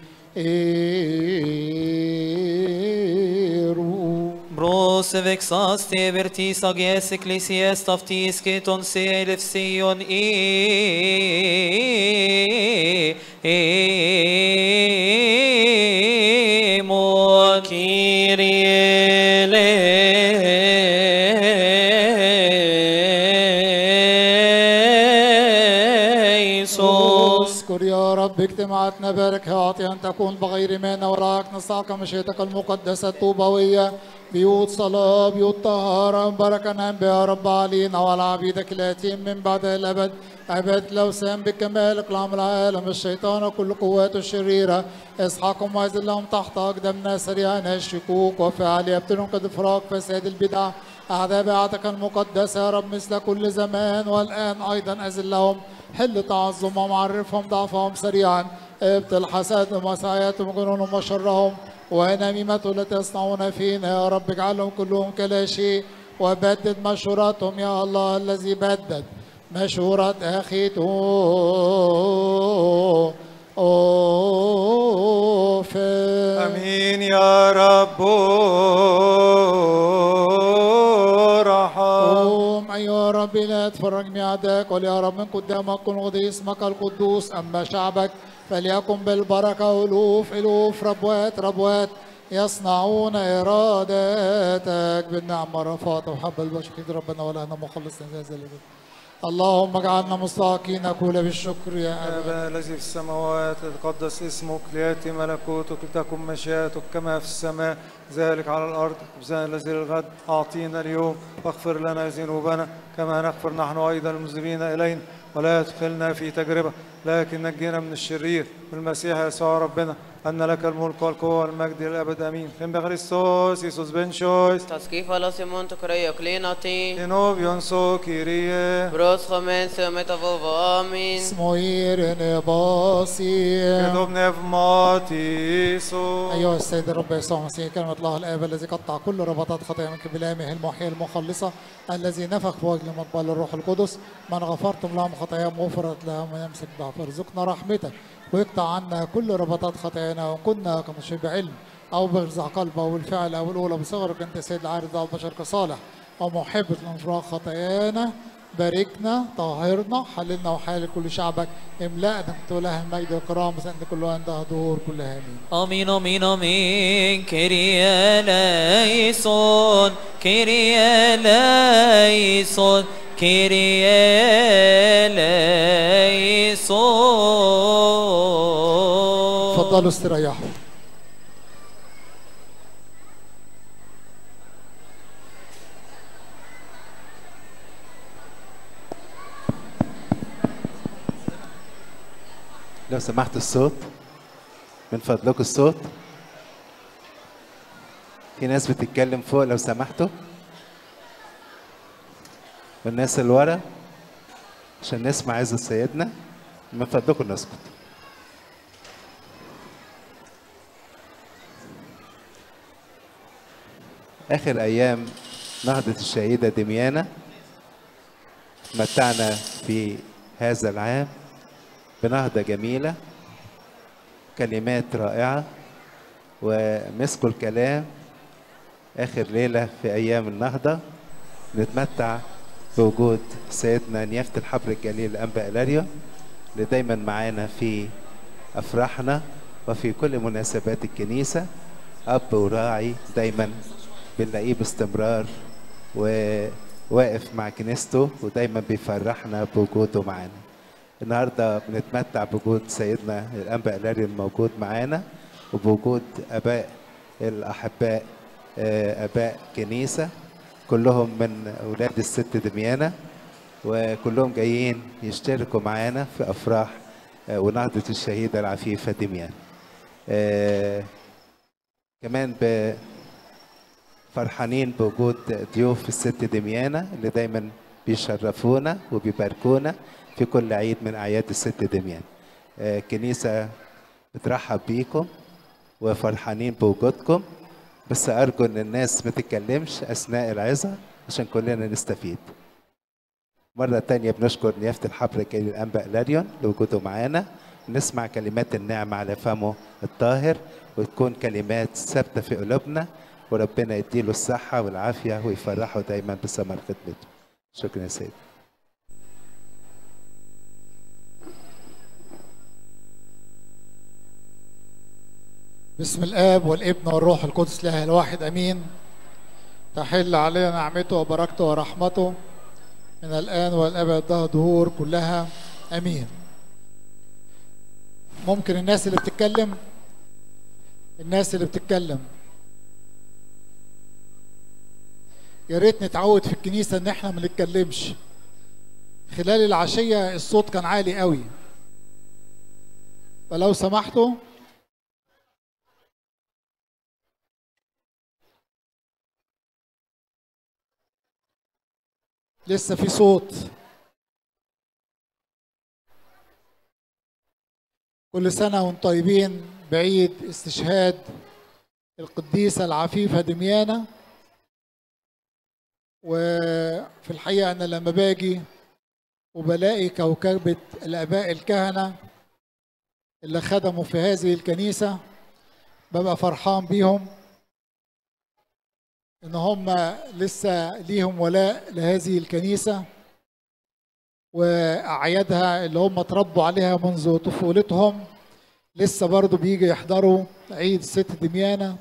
Bros vexas te vertis agies ecclesias taftis keton selef sion mon Kyrie اذكر يا رب باجتماعاتنا باركها واعطي أن تكون بغير مانع وراك نسعك مشيئتك المقدسة الطوبوية بيوت صلاة بيوت طهارة بركة نعم بها رب علينا وعلى عبيدك الآتين من بعد الأبد عباد الأوثان بكمال اقلام العالم الشيطان وكل قواته الشريرة اسحاقهم وعزلهم تحت أقدامنا سريعا الشكوك وفعل يبتلون قد فراق فساد البدع أعداء بيعتك المقدسة يا رب مثل كل زمان والآن أيضا أزلهم حل تعظمهم وعرفهم ضعفهم سريعا ابطل حسادهم وسعياتهم وجنونهم وشرهم ونميمته التي يصنعون فينا يا رب اجعلهم كلهم كلا شيء وبدد مشوراتهم يا الله الذي بدد مشورة أخي أمين يا رب قوم أيها رب لا تفرج ميعادك وليا رب من قدامك كن غضي اسمك القدوس أما شعبك فليكن بالبركة ألوف ألوف ربوات يصنعون إرادتك بالنعمة رفعت وحب البشر ربنا ولنا مخلصنا زي اللهم اجعلنا مستحقين كل بالشكر يا أبا الذي في السماوات يتقدس اسمك ليأتي ملكوتك لتكن مشيئتك كما في السماء ذلك على الأرض خبزنا الذي للغد أعطينا اليوم واغفر لنا ذنوبنا كما نغفر نحن أيضا المذنبين إلينا ولا تدخلنا في تجربة لكن نجينا من الشرير بالمسيح يسوع ربنا أن لك الملك والقوة والمجد للأبد آمين. Fin Christos Iisus benšois. Tas kifalos imon tu kreio klinati. Inovion so Kyrie. Bros chomen se metavovo amin. اسموير نباسي كدوب نفماتيسو. أيها السيد الرب يسوع المسيح كلمة الله الآب الذي قطع كل رباطات خطايا منك بلامه المحيي المخلصة الذي نفخ في وجه مقبل الروح القدس من غفرتم لهم خطاياهم غفرت لهم ويمسك ضعف ارزقنا رحمتك ويقطع عنا كل رباطات خطايانا وإن كنا كمشي بعلم أو بغزع قلب أو الفعل أو الأولى بصغرك أنت سيد العارض على البشر كصالح ومحب لانفراغ خطايانا باركنا طهرنا حللنا وحال كل شعبك املأنا له المجد والكرام بس أنت كل عندها ظهور كلها آمين. آمين آمين آمين كيريا ليسون كيريا ليسون كيريا ليسون. تفضلوا استريحوا. لو سمحت الصوت من فضلكم الصوت في ناس بتتكلم فوق لو سمحتوا والناس اللي ورا عشان نسمع عزة سيدنا من فضلكم نسكت. آخر أيام نهضة الشهيدة دميانة متعنا في هذا العام بنهضة جميلة كلمات رائعة ومسكوا الكلام آخر ليلة في أيام النهضة نتمتع بوجود سيدنا نيافة الحبر الجليل الأنبا إلاريون اللي دايما معانا في أفراحنا وفي كل مناسبات الكنيسة أب وراعي دايما بنلاقيه باستمرار وواقف مع كنيسته ودايما بيفرحنا بوجوده معانا. النهارده بنتمتع بوجود سيدنا الأنبا إلاريون موجود معانا وبوجود آباء الأحباء آباء كنيسة كلهم من أولاد الست دميانة وكلهم جايين يشتركوا معانا في أفراح ونهضة الشهيدة العفيفة دميان. كمان فرحانين بوجود ضيوف الست دميانة اللي دايما بيشرفونا وبيباركونا في كل عيد من أعياد الست دميان. كنيسة بترحب بيكم وفرحانين بوجودكم بس أرجو إن الناس ما تتكلمش أثناء العظة عشان كلنا نستفيد. مرة تانية بنشكر نيافة الحبر الجليل الأنبا إلاريون لوجوده معانا نسمع كلمات النعمة على فمه الطاهر وتكون كلمات ثابتة في قلوبنا وربنا يديله الصحة والعافية ويفرحه دايما بثمر خدمته. شكرا يا سيدي. بسم الآب والابن والروح القدس الإله الواحد أمين. تحل علينا نعمته وبركته ورحمته من الآن والأبد ظهور كلها أمين. ممكن الناس اللي بتتكلم يا ريت نتعود في الكنيسة ان احنا ما نتكلمش. خلال العشية الصوت كان عالي قوي، فلو سمحتوا لسه في صوت. كل سنة وانتم طيبين بعيد استشهاد القديسة العفيفة دميانة. وفي الحقيقة أنا لما باجي وبلاقي كوكبة الآباء الكهنة اللي خدموا في هذه الكنيسة ببقى فرحان بيهم، إن هم لسه ليهم ولاء لهذه الكنيسة وأعيادها اللي هم اتربوا عليها منذ طفولتهم لسه برضو بيجي يحضروا عيد الست دميانة.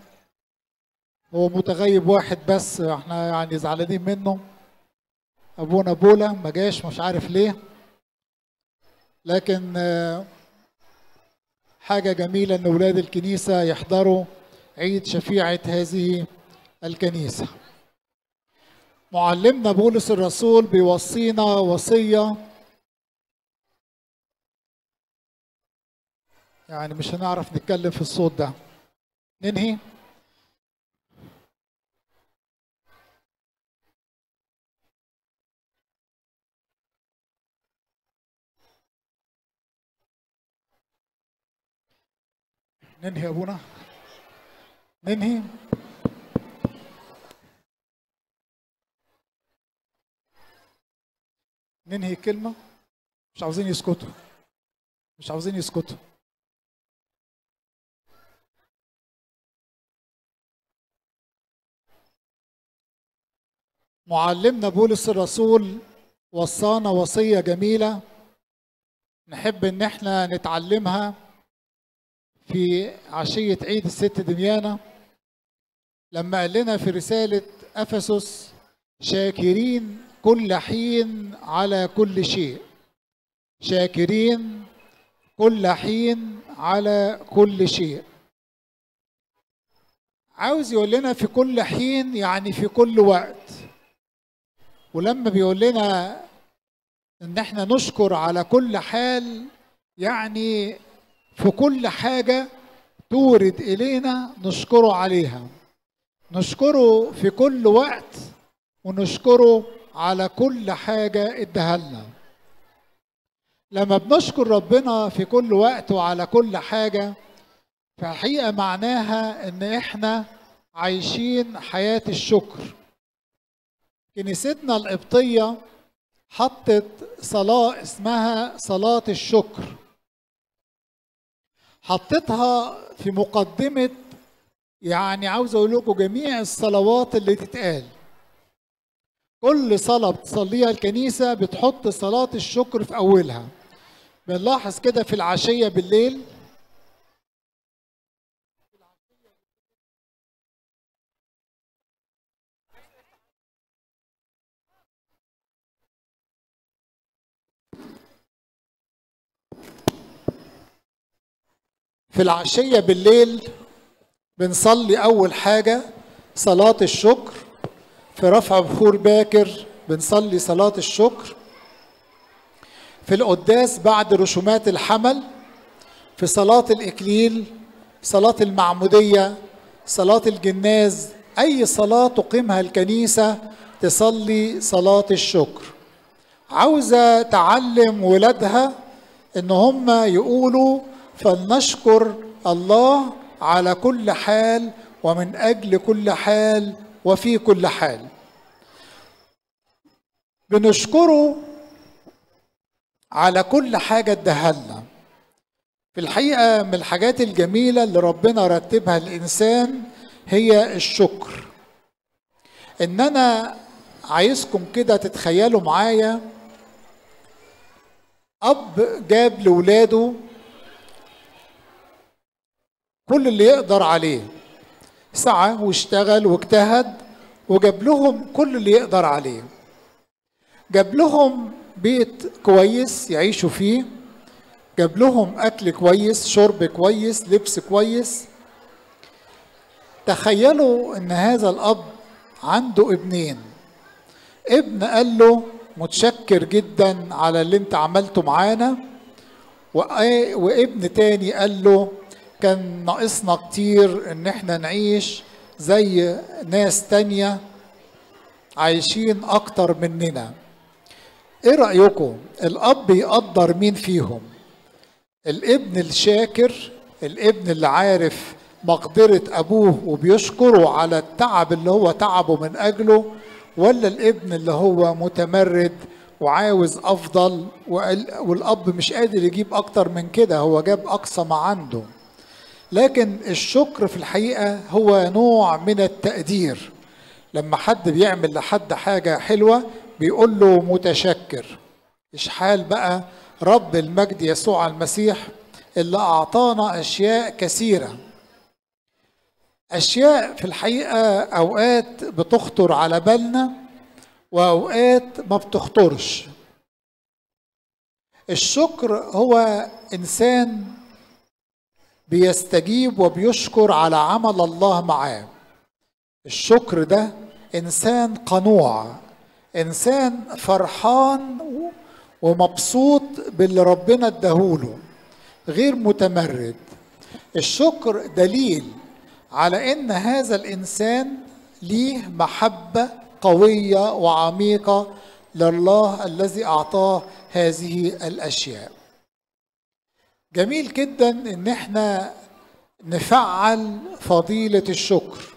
هو متغيب واحد بس احنا يعني زعلانين منه، أبونا بولا ما جاش مش عارف ليه، لكن حاجة جميلة إن ولاد الكنيسة يحضروا عيد شفيعة هذه الكنيسة. معلمنا بولس الرسول بيوصينا وصية يعني مش هنعرف نتكلم في الصوت ده. ننهي. ننهي يا ابونا، ننهي. ننهي كلمة. مش عاوزين يسكتوا، مش عاوزين يسكتوا. معلمنا بولس الرسول وصانا وصية جميلة نحب ان احنا نتعلمها في عشية عيد الست دميانة، لما قال لنا في رسالة أفسس شاكرين كل حين على كل شيء. شاكرين كل حين على كل شيء. عاوز يقول لنا في كل حين يعني في كل وقت. ولما بيقول لنا ان احنا نشكر على كل حال يعني في كل حاجة تورد إلينا نشكره عليها. نشكره في كل وقت ونشكره على كل حاجة اداها لنا. لما بنشكر ربنا في كل وقت وعلى كل حاجة فحقيقة معناها ان احنا عايشين حياة الشكر. كنيستنا القبطية حطت صلاة اسمها صلاة الشكر، حطتها في مقدمة يعني عاوز اقول لكم جميع الصلوات اللي تتقال. كل صلاة بتصليها الكنيسة بتحط صلاة الشكر في أولها. بنلاحظ كده في العشية بالليل بنصلي أول حاجة صلاة الشكر. في رفع بخور باكر بنصلي صلاة الشكر. في القداس بعد رسومات الحمل، في صلاة الإكليل، صلاة المعمودية، صلاة الجناز، أي صلاة تقيمها الكنيسة تصلي صلاة الشكر. عاوزة تعلم ولادها إن هم يقولوا فلنشكر الله على كل حال ومن أجل كل حال وفي كل حال. بنشكره على كل حاجة اداها لنا. في الحقيقة من الحاجات الجميلة اللي ربنا رتبها الإنسان هي الشكر. إن أنا عايزكم كده تتخيلوا معايا أب جاب لولاده كل اللي يقدر عليه، سعى واشتغل واجتهد وجاب لهم كل اللي يقدر عليه. جاب لهم بيت كويس يعيشوا فيه، جاب لهم أكل كويس، شرب كويس، لبس كويس. تخيلوا إن هذا الأب عنده ابنين. ابن قال له متشكر جدا على اللي انت عملته معانا، وابن تاني قال له كان ناقصنا كتير ان احنا نعيش زي ناس تانية عايشين اكتر مننا. ايه رأيكم الاب يقدر مين فيهم؟ الابن الشاكر، الابن اللي عارف مقدرة ابوه وبيشكره على التعب اللي هو تعبه من اجله، ولا الابن اللي هو متمرد وعاوز افضل والاب مش قادر يجيب اكتر من كده، هو جاب اقصى ما عنده؟ لكن الشكر في الحقيقة هو نوع من التقدير. لما حد بيعمل لحد حاجة حلوة بيقول له متشكر. إيش حال بقى رب المجد يسوع المسيح اللي أعطانا أشياء كثيرة، أشياء في الحقيقة أوقات بتخطر على بالنا وأوقات ما بتخطرش. الشكر هو إنسان بيستجيب وبيشكر على عمل الله معاه. الشكر ده إنسان قنوع، إنسان فرحان ومبسوط باللي ربنا اداهوله، غير متمرد. الشكر دليل على إن هذا الإنسان ليه محبة قوية وعميقة لله الذي أعطاه هذه الأشياء. جميل جدا إن احنا نفعل فضيلة الشكر.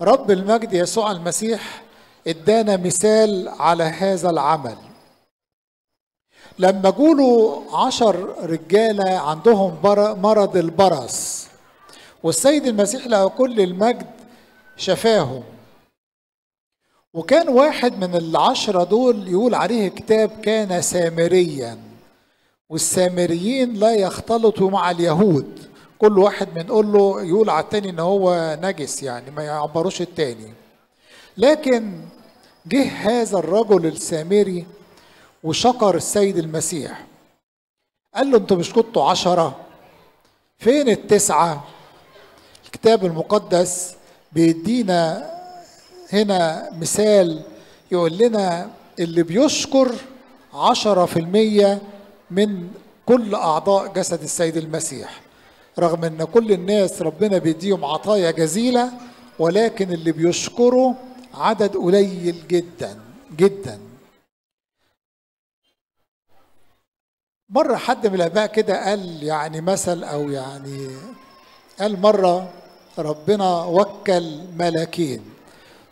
رب المجد يسوع المسيح ادانا مثال على هذا العمل. لما جوله 10 رجالة عندهم مرض البرص، والسيد المسيح له كل المجد شفاهم، وكان واحد من ال10 دول يقول عليه كتاب كان سامريا، والسامريين لا يختلطوا مع اليهود، كل واحد بنقول له يقول على التاني ان هو نجس، يعني ما يعبروش التاني. لكن جه هذا الرجل السامري وشكر السيد المسيح، قال له انتوا مش كنتوا 10؟ فين ال9؟ الكتاب المقدس بيدينا هنا مثال يقول لنا اللي بيشكر 10% من كل أعضاء جسد السيد المسيح، رغم أن كل الناس ربنا بيديهم عطايا جزيلة، ولكن اللي بيشكروا عدد قليل جدا جدا. مرة حد من الآباء كده قال يعني مثل، أو يعني قال مرة ربنا وكل ملاكين،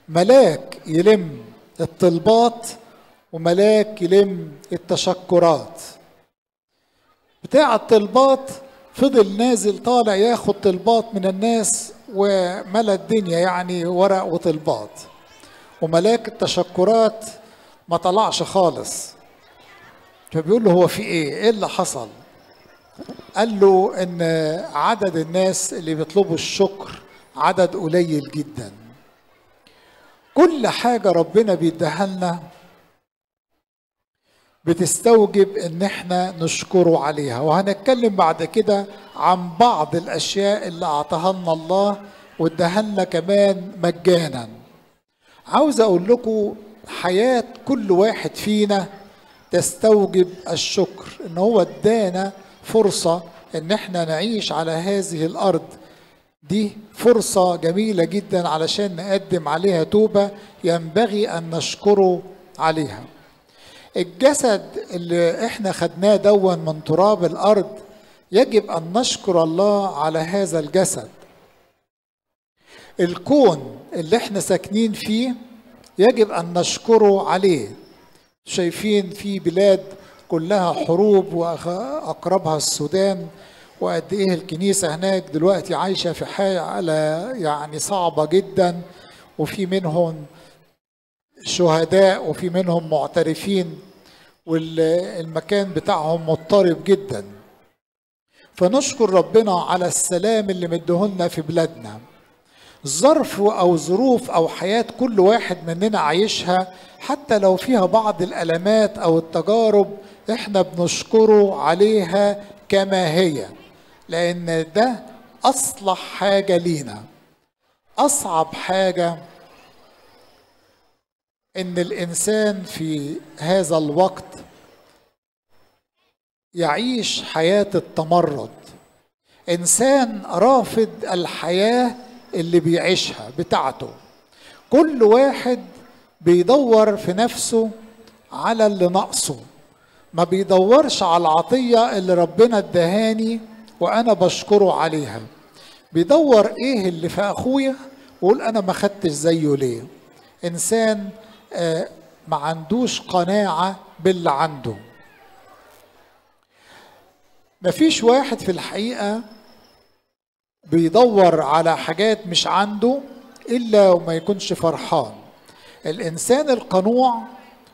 ملاك يلم الطلبات وملاك يلم التشكرات. بتاع الطلبات فضل نازل طالع ياخد طلبات من الناس وملا الدنيا، يعني ورق وطلبات. وملاك التشكرات ما طلعش خالص. فبيقول له هو في ايه اللي حصل؟ قال له ان عدد الناس اللي بيطلبوا الشكر عدد قليل جدا. كل حاجة ربنا بيديها لنا بتستوجب ان احنا نشكره عليها، وهنتكلم بعد كده عن بعض الاشياء اللي اعطاها لنا الله واداها لنا كمان مجانا. عاوز اقول لكم حياة كل واحد فينا تستوجب الشكر، ان هو ادانا فرصة ان احنا نعيش على هذه الارض. دي فرصة جميلة جدا علشان نقدم عليها توبة ينبغي ان نشكره عليها. الجسد اللي احنا خدناه دون من تراب الارض يجب ان نشكر الله على هذا الجسد. الكون اللي احنا ساكنين فيه يجب ان نشكره عليه. شايفين في بلاد كلها حروب واقربها السودان، وقد ايه الكنيسة هناك دلوقتي عايشة في حالة يعني صعبة جدا، وفي منهم شهداء وفي منهم معترفين، والمكان بتاعهم مضطرب جدا. فنشكر ربنا على السلام اللي مديهولنا في بلادنا. ظرف أو ظروف أو حياة كل واحد مننا عايشها، حتى لو فيها بعض الألمات أو التجارب، إحنا بنشكره عليها كما هي، لأن ده أصلح حاجة لينا. أصعب حاجة إن الإنسان في هذا الوقت يعيش حياة التمرد، إنسان رافض الحياة اللي بيعيشها بتاعته. كل واحد بيدور في نفسه على اللي ناقصه، ما بيدورش على العطية اللي ربنا ادهاني وأنا بشكره عليها. بيدور إيه اللي في أخويا ويقول أنا ما خدتش زيه ليه. إنسان ما عندوش قناعة باللي عنده. مفيش واحد في الحقيقة بيدور على حاجات مش عنده إلا وما يكونش فرحان. الإنسان القنوع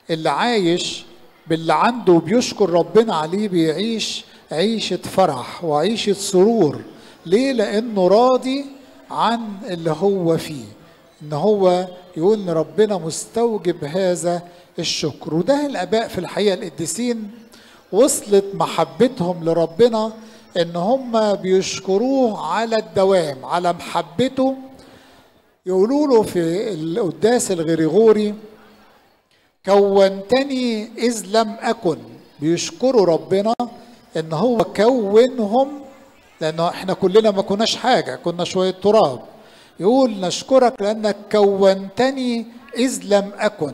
اللي عايش باللي عنده وبيشكر ربنا عليه بيعيش عيشة فرح وعيشة سرور. ليه؟ لأنه راضي عن اللي هو فيه، إن هو يقول إن ربنا مستوجب هذا الشكر. وده الآباء في الحقيقة القديسين وصلت محبتهم لربنا إن هم بيشكروه على الدوام، على محبته. يقولوا له في القداس الغريغوري كونتني إذ لم أكن. بيشكروا ربنا إن هو كونهم، لأنه إحنا كلنا ما كناش حاجة، كنا شوية تراب. يقول نشكرك لأنك كونتني إذ لم أكن.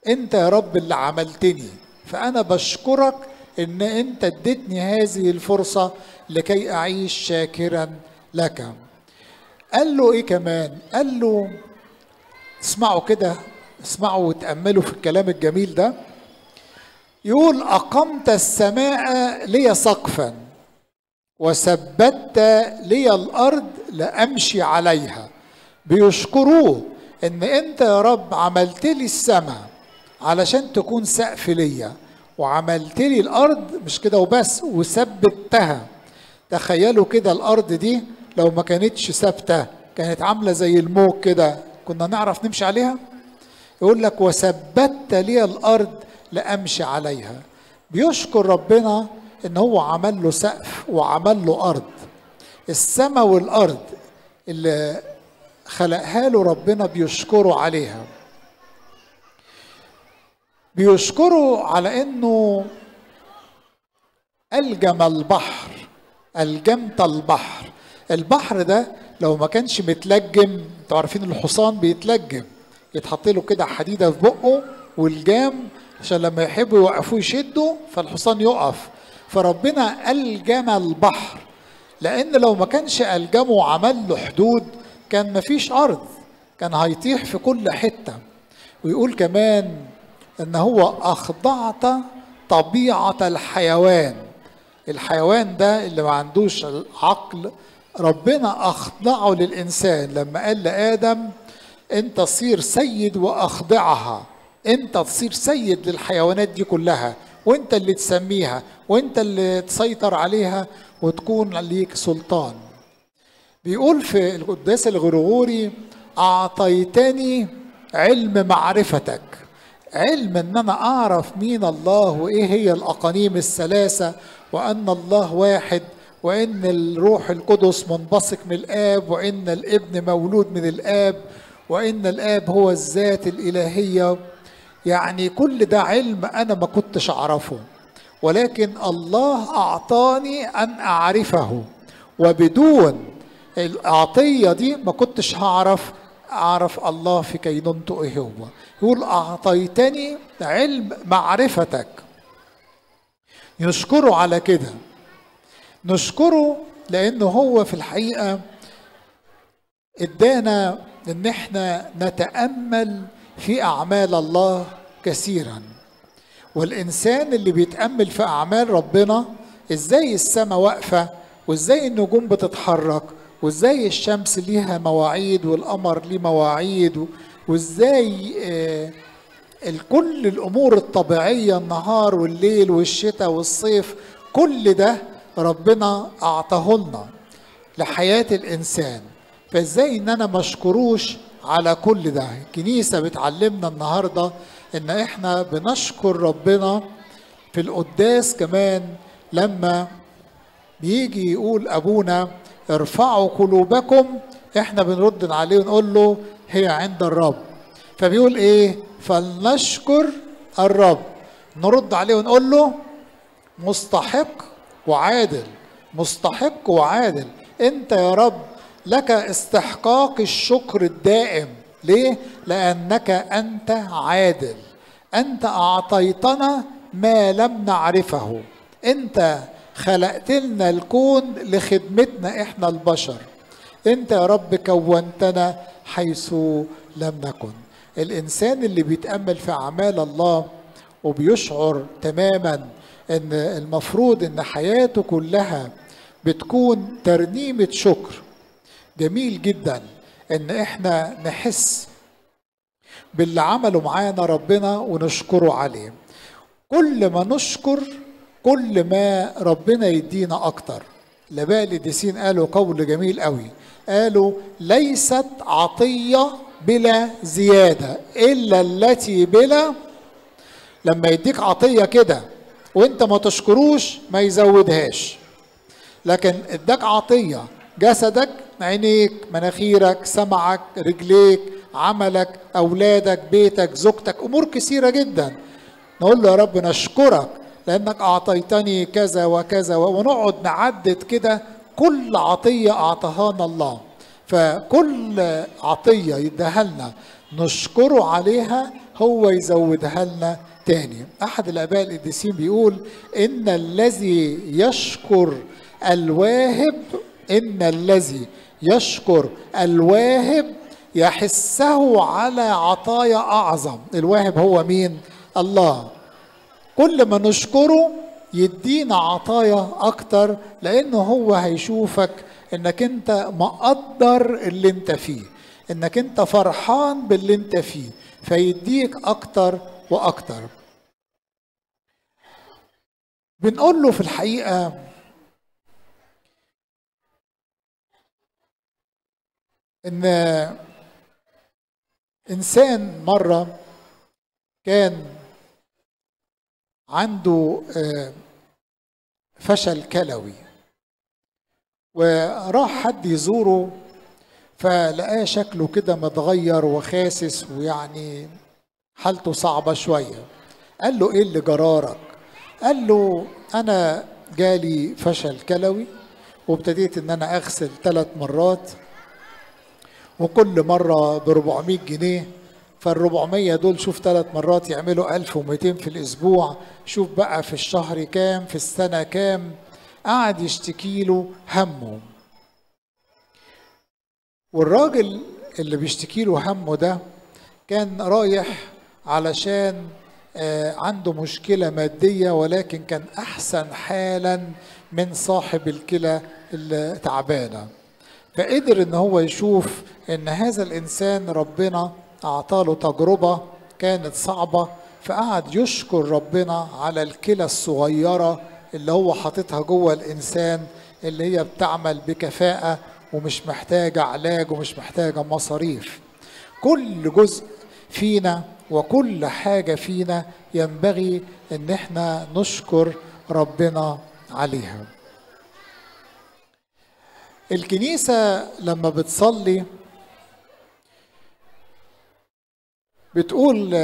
أنت يا رب اللي عملتني، فأنا بشكرك إن أنت اديتني هذه الفرصة لكي أعيش شاكرا لك. قال له إيه كمان؟ قال له اسمعوا كده، اسمعوا وتأملوا في الكلام الجميل ده. يقول أقمت السماء لي سقفا وثبت لي الأرض لأمشي عليها. بيشكروه إن أنت يا رب عملت لي السماء علشان تكون سقف ليا، وعملت لي الأرض مش كده وبس وثبتها. تخيلوا كده الأرض دي لو ما كانتش ثابتة كانت عاملة زي الموج كده، كنا نعرف نمشي عليها؟ يقول لك وثبت لي الأرض لأمشي عليها. بيشكر ربنا إن هو عمل له سقف وعمل له أرض. السماء والأرض اللي خلقها له ربنا بيشكروا عليها. بيشكروا على إنه ألجم البحر، ألجمت البحر. البحر ده لو ما كانش متلجم، انتوا عارفين الحصان بيتلجم، يتحط له كده حديدة في بقه والجام عشان لما يحبوا يوقفوه يشدوا فالحصان يقف. فربنا ألجم البحر، لأن لو ما كانش ألجمه وعمل له حدود كان مفيش أرض، كان هيطيح في كل حتة. ويقول كمان إن هو أخضعت طبيعة الحيوان. الحيوان ده اللي ما عندوش عقل ربنا أخضعه للإنسان لما قال لآدم أنت تصير سيد وأخضعها، أنت تصير سيد للحيوانات دي كلها، وأنت اللي تسميها وأنت اللي تسيطر عليها وتكون ليك سلطان. بيقول في القداس الغريغوري أعطيتني علم معرفتك، علم ان انا اعرف مين الله وايه هي الاقانيم الثلاثه، وان الله واحد، وان الروح القدس منبثق من الاب، وان الابن مولود من الاب، وان الاب هو الذات الالهيه. يعني كل ده علم انا ما كنتش اعرفه، ولكن الله اعطاني ان اعرفه، وبدون العطيه دي ما كنتش اعرف الله في كينونته ايه هو. يقول أعطيتني علم معرفتك. نشكره على كده، نشكره لأنه هو في الحقيقة ادانا ان احنا نتأمل في أعمال الله كثيرا. والإنسان اللي بيتأمل في أعمال ربنا، ازاي السماء واقفة، وازاي النجوم بتتحرك، وازاي الشمس ليها مواعيد والقمر ليه مواعيد، وازاي كل الامور الطبيعيه، النهار والليل والشتاء والصيف، كل ده ربنا اعطاه لنا لحياه الانسان. فازاي ان انا مشكروش على كل ده؟ الكنيسة بتعلمنا النهاردة ان احنا بنشكر ربنا في القداس كمان. لما بيجي يقول ابونا ارفعوا قلوبكم، احنا بنرد عليه ونقول له هي عند الرب. فبيقول ايه؟ فلنشكر الرب. نرد عليه ونقول له مستحق وعادل، مستحق وعادل. انت يا رب لك استحقاق الشكر الدائم. ليه؟ لأنك أنت عادل، أنت أعطيتنا ما لم نعرفه، أنت خلقت لنا الكون لخدمتنا إحنا البشر، أنت يا رب كونتنا حيث لم نكن. الإنسان اللي بيتأمل في أعمال الله وبيشعر تماما أن المفروض أن حياته كلها بتكون ترنيمة شكر. جميل جدا ان احنا نحس باللي عمله معانا ربنا ونشكره عليه. كل ما نشكر كل ما ربنا يدينا اكتر. الاباء القديسين قالوا قول جميل قوي، قالوا ليست عطية بلا زيادة الا التي بلا. لما يديك عطية كده وانت ما تشكروش ما يزودهاش، لكن اداك عطية جسدك، عينيك، مناخيرك، سمعك، رجليك، عملك، أولادك، بيتك، زوجتك، أمور كثيرة جدا، نقول له يا رب نشكرك لأنك أعطيتني كذا وكذا، ونقعد نعدد كده كل عطية أعطاهانا الله. فكل عطية يديها لنا نشكره عليها هو يزودها لنا تاني. أحد الآباء القديسين بيقول إن الذي يشكر الواهب، إن الذي يشكر الواهب يحسه على عطايا أعظم. الواهب هو مين؟ الله. كل ما نشكره يدينا عطايا أكتر، لأنه هو هيشوفك إنك أنت مقدر اللي أنت فيه، إنك أنت فرحان باللي أنت فيه، فيديك أكتر وأكتر. بنقول له في الحقيقة إن إنسان مرة كان عنده فشل كلوي، وراح حد يزوره فلقاه شكله كده متغير وخاسس ويعني حالته صعبة شوية. قال له إيه اللي جرارك؟ قال له أنا جالي فشل كلوي وابتديت إن أنا أغسل 3 مرات، وكل مرة ب400 جنيه، فال400 دول شوف 3 مرات يعملوا 1200 في الأسبوع، شوف بقى في الشهر كام، في السنة كام. قعد يشتكي له همه. والراجل اللي بيشتكي له همه ده كان رايح علشان عنده مشكلة مادية، ولكن كان أحسن حالا من صاحب الكلى اللي تعبانة. فقدر إن هو يشوف إن هذا الإنسان ربنا أعطاله تجربة كانت صعبة، فقعد يشكر ربنا على الكلى الصغيرة اللي هو حاططها جوه الإنسان، اللي هي بتعمل بكفاءة ومش محتاجة علاج ومش محتاجة مصاريف. كل جزء فينا وكل حاجة فينا ينبغي إن احنا نشكر ربنا عليها. الكنيسة لما بتصلي بتقول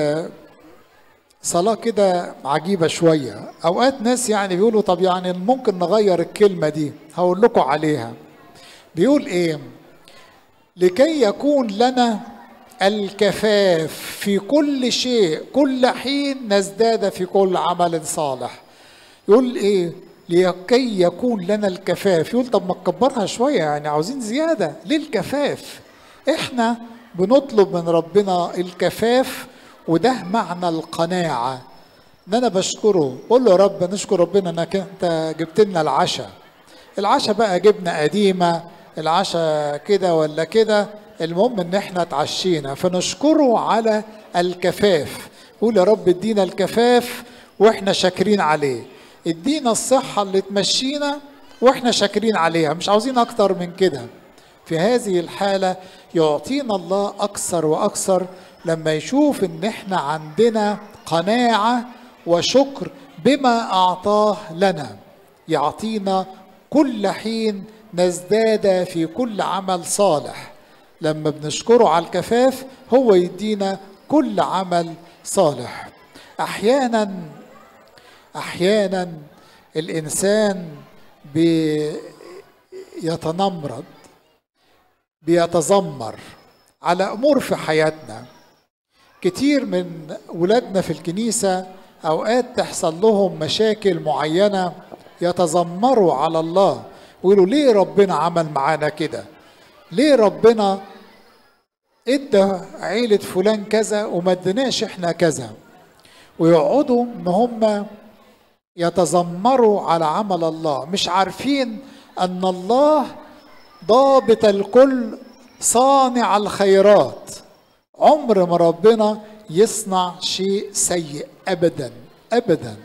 صلاة كده عجيبة شوية. أوقات ناس يعني بيقولوا طب يعني ممكن نغير الكلمة دي، هقول لكم عليها. بيقول إيه؟ لكي يكون لنا الكفاف في كل شيء كل حين نزداد في كل عمل صالح. يقول إيه؟ لكي يكون لنا الكفاف. يقول طب ما تكبرها شوية، يعني عاوزين زيادة. ليه الكفاف؟ إحنا بنطلب من ربنا الكفاف، وده معنى القناعة، ان انا بشكره. قول له يا رب نشكر ربنا انك انت جبت لنا العشاء بقى جبنه قديمه، العشاء كده ولا كده، المهم ان احنا اتعشينا، فنشكره على الكفاف. قول يا رب ادينا الكفاف واحنا شاكرين عليه، ادينا الصحه اللي تمشينا واحنا شاكرين عليها، مش عاوزين اكتر من كده. في هذه الحالة يعطينا الله أكثر وأكثر لما يشوف إن إحنا عندنا قناعة وشكر بما أعطاه لنا. يعطينا كل حين نزداد في كل عمل صالح. لما بنشكره على الكفاف هو يدينا كل عمل صالح. أحيانا الإنسان بيتنمرض، بيتذمر على أمور في حياتنا. كتير من ولادنا في الكنيسة أوقات تحصل لهم مشاكل معينة يتذمروا على الله ويقولوا ليه ربنا عمل معانا كده؟ ليه ربنا ادى عيلة فلان كذا وما ادناش احنا كذا؟ ويقعدوا ان هم يتذمروا على عمل الله، مش عارفين ان الله ضابط الكل صانع الخيرات. عمر ما ربنا يصنع شيء سيء ابدا ابدا،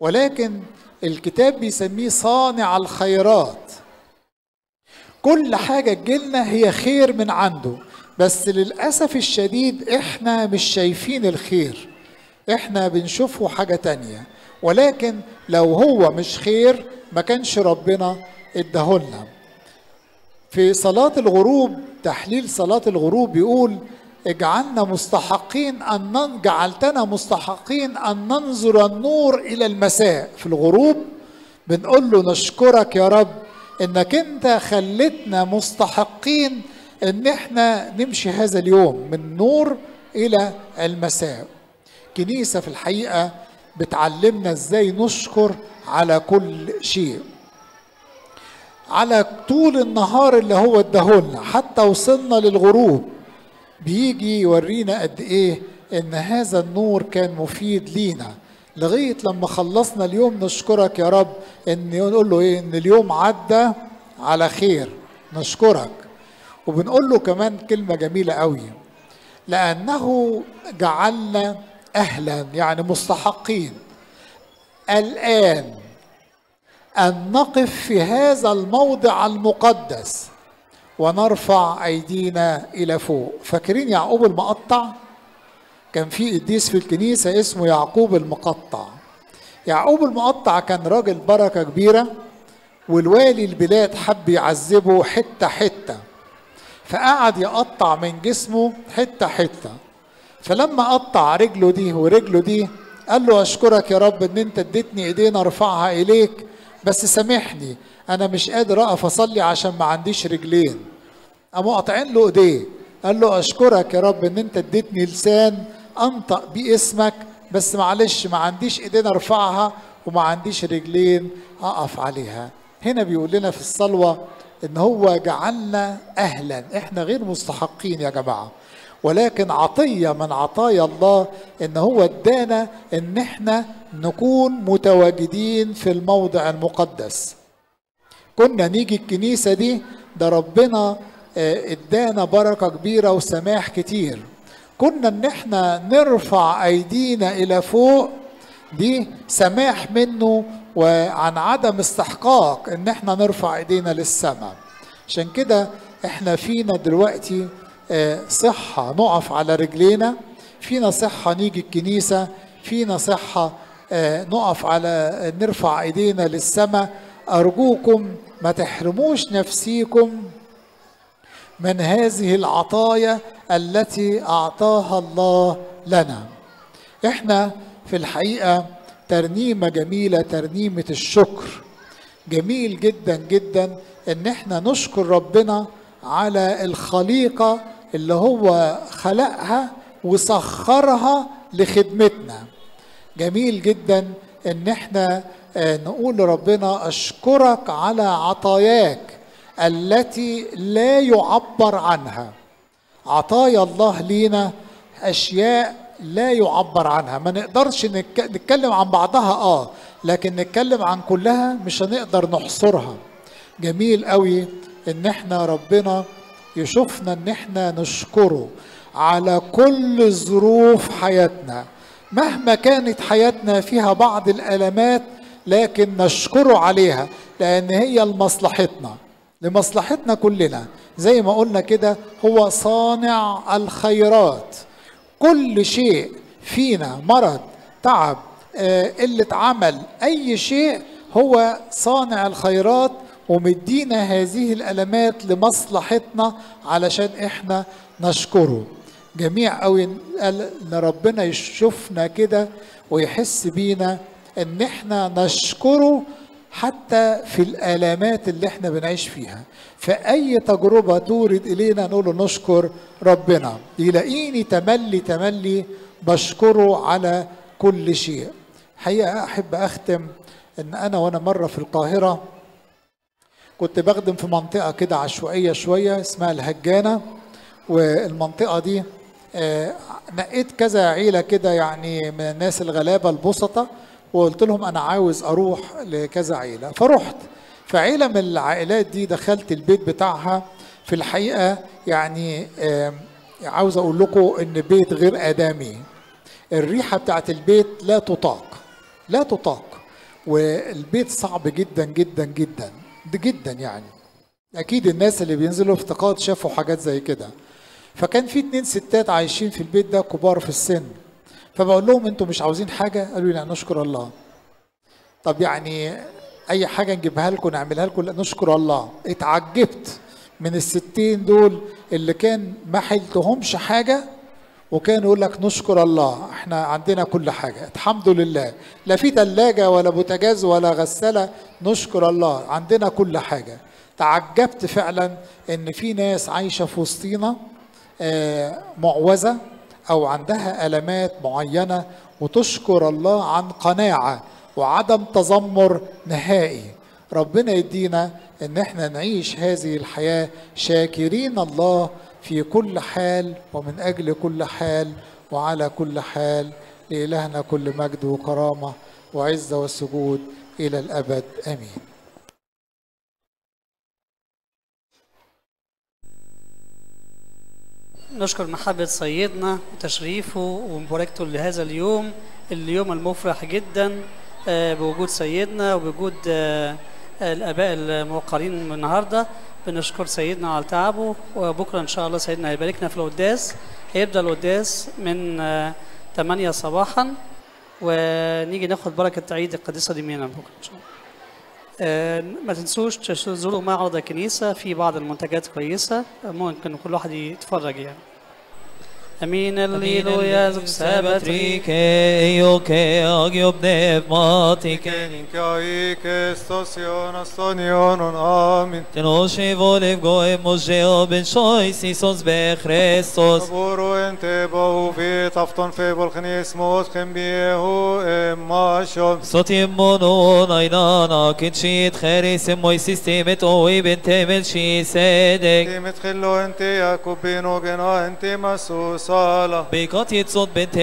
ولكن الكتاب بيسميه صانع الخيرات. كل حاجة تجيلنا هي خير من عنده، بس للأسف الشديد احنا مش شايفين الخير، احنا بنشوفه حاجة تانية. ولكن لو هو مش خير ما كانش ربنا اداهولنا. في صلاة الغروب، تحليل صلاة الغروب بيقول جعلتنا مستحقين أن ننظر النور إلى المساء. في الغروب بنقول له نشكرك يا رب إنك أنت خلتنا مستحقين إن احنا نمشي هذا اليوم من نور إلى المساء. كنيسة في الحقيقة بتعلمنا إزاي نشكر على كل شيء، على طول النهار اللي هو اداهولنا حتى وصلنا للغروب. بيجي يورينا قد ايه ان هذا النور كان مفيد لينا لغايه لما خلصنا اليوم. نشكرك يا رب، ان نقول له ايه؟ ان اليوم عدى على خير، نشكرك. وبنقول له كمان كلمه جميله قوي، لانه جعلنا اهلا، يعني مستحقين الان ان نقف في هذا الموضع المقدس ونرفع أيدينا إلى فوق. فاكرين يعقوب المقطع؟ كان في قديس في الكنيسة اسمه يعقوب المقطع. يعقوب المقطع كان راجل بركة كبيرة، والوالي البلاد حب يعذبه حتة حتة، فقعد يقطع من جسمه حتة حتة. فلما قطع رجله دي ورجله دي قال له أشكرك يا رب إن أنت اديتني إيدين أرفعها إليك، بس سامحني أنا مش قادر أقف أصلي عشان ما عنديش رجلين. قاموا قاطعين له إيديه، قال له أشكرك يا رب إن أنت اديتني لسان أنطق بيه اسمك، بس معلش ما عنديش إيدين أرفعها وما عنديش رجلين أقف عليها. هنا بيقول لنا في الصلوة إن هو جعلنا أهلا. إحنا غير مستحقين يا جماعة، ولكن عطية من عطايا الله إن هو ادانا إن إحنا نكون متواجدين في الموضع المقدس. كنا نيجي الكنيسة دي، ده ربنا ادانا بركة كبيرة وسماح كتير. كنا ان احنا نرفع ايدينا الى فوق، دي سماح منه وعن عدم استحقاق ان احنا نرفع ايدينا للسماء. عشان كده احنا فينا دلوقتي صحة نقف على رجلينا، فينا صحة نيجي الكنيسة، فينا صحة نقف على نرفع ايدينا للسماء. أرجوكم ما تحرموش نفسيكم من هذه العطايا التي أعطاها الله لنا. إحنا في الحقيقة ترنيمة جميلة، ترنيمة الشكر. جميل جدا جدا إن إحنا نشكر ربنا على الخليقة اللي هو خلقها وسخرها لخدمتنا. جميل جدا إن إحنا نقول لربنا أشكرك على عطاياك التي لا يعبر عنها. عطايا الله لينا أشياء لا يعبر عنها، ما نقدرش نتكلم عن بعضها لكن نتكلم عن كلها مش هنقدر نحصرها. جميل قوي إن احنا ربنا يشوفنا إن احنا نشكره على كل ظروف حياتنا، مهما كانت حياتنا فيها بعض الألمات، لكن نشكره عليها لأن هي لمصلحتنا. لمصلحتنا كلنا. زي ما قلنا كده هو صانع الخيرات. كل شيء فينا، مرض، تعب، قلة عمل، أي شيء، هو صانع الخيرات ومدينا هذه الألمات لمصلحتنا علشان إحنا نشكره. جميع قوي ان ربنا يشوفنا كده ويحس بينا ان احنا نشكره حتى في الآلامات اللي احنا بنعيش فيها. فأي تجربة تورد إلينا نقول له نشكر ربنا. يلاقيني تملي بشكره على كل شيء. حقيقة أحب أختم إن أنا وأنا مرة في القاهرة كنت بخدم في منطقة كده عشوائية شوية اسمها الهجانة، والمنطقة دي نقيت كذا عيلة كده يعني من الناس الغلابة البسطة، وقلت لهم أنا عاوز أروح لكذا عيلة. فرحت فعيلة من العائلات دي، دخلت البيت بتاعها. في الحقيقة يعني عاوز أقول لكم إن بيت غير آدمي. الريحة بتاعت البيت لا تطاق، والبيت صعب جدا جدا جدا جدا. يعني أكيد الناس اللي بينزلوا افتقاد شافوا حاجات زي كده. فكان في 2 ستات عايشين في البيت ده كبار في السن. فبقول لهم انتوا مش عاوزين حاجة؟ قالوا لي لا نشكر الله. طب يعني اي حاجة نجيبها لكم نعملها لكم؟ لا نشكر الله. اتعجبت من الستين دول اللي كان ما حيلتهمش حاجة وكان يقول لك نشكر الله، احنا عندنا كل حاجة الحمد لله، لا في ثلاجة ولا بوتاجاز ولا غسالة، نشكر الله عندنا كل حاجة. تعجبت فعلا ان في ناس عايشة في وسطينا معوزة أو عندها ألمات معينة وتشكر الله عن قناعة وعدم تذمر نهائي. ربنا يدينا إن احنا نعيش هذه الحياة شاكرين الله في كل حال ومن أجل كل حال وعلى كل حال. لإلهنا كل مجد وكرامة وعزة والسجود إلى الأبد آمين. نشكر محبة سيدنا وتشريفه ومباركته لهذا اليوم المفرح جدا بوجود سيدنا وبوجود الآباء الموقرين من النهارده. بنشكر سيدنا على تعبه، وبكرة إن شاء الله سيدنا هيباركنا في القداس. هيبدأ القداس من 8 صباحا، ونيجي ناخد بركة عيد القديسة ديمينا بكرة إن شاء الله. ما تنسوش تزوروا معرض الكنيسة، في بعض المنتجات كويسة ممكن كل واحد يتفرج يعني. Amin alleluia sabatrike ioke agiobne matike Ninkaike station astonionon amin Tenoshe volev goem mojeo ben shois Isos be Christos Aburu ente bau vit afton febol khnis mos khembiehu emashon Sotim monon aynana kitshit kheris moy sistemet oi ben temel shi sedek Timet khillo ente yakubino gena ente masus صالة بقطية صوت بنت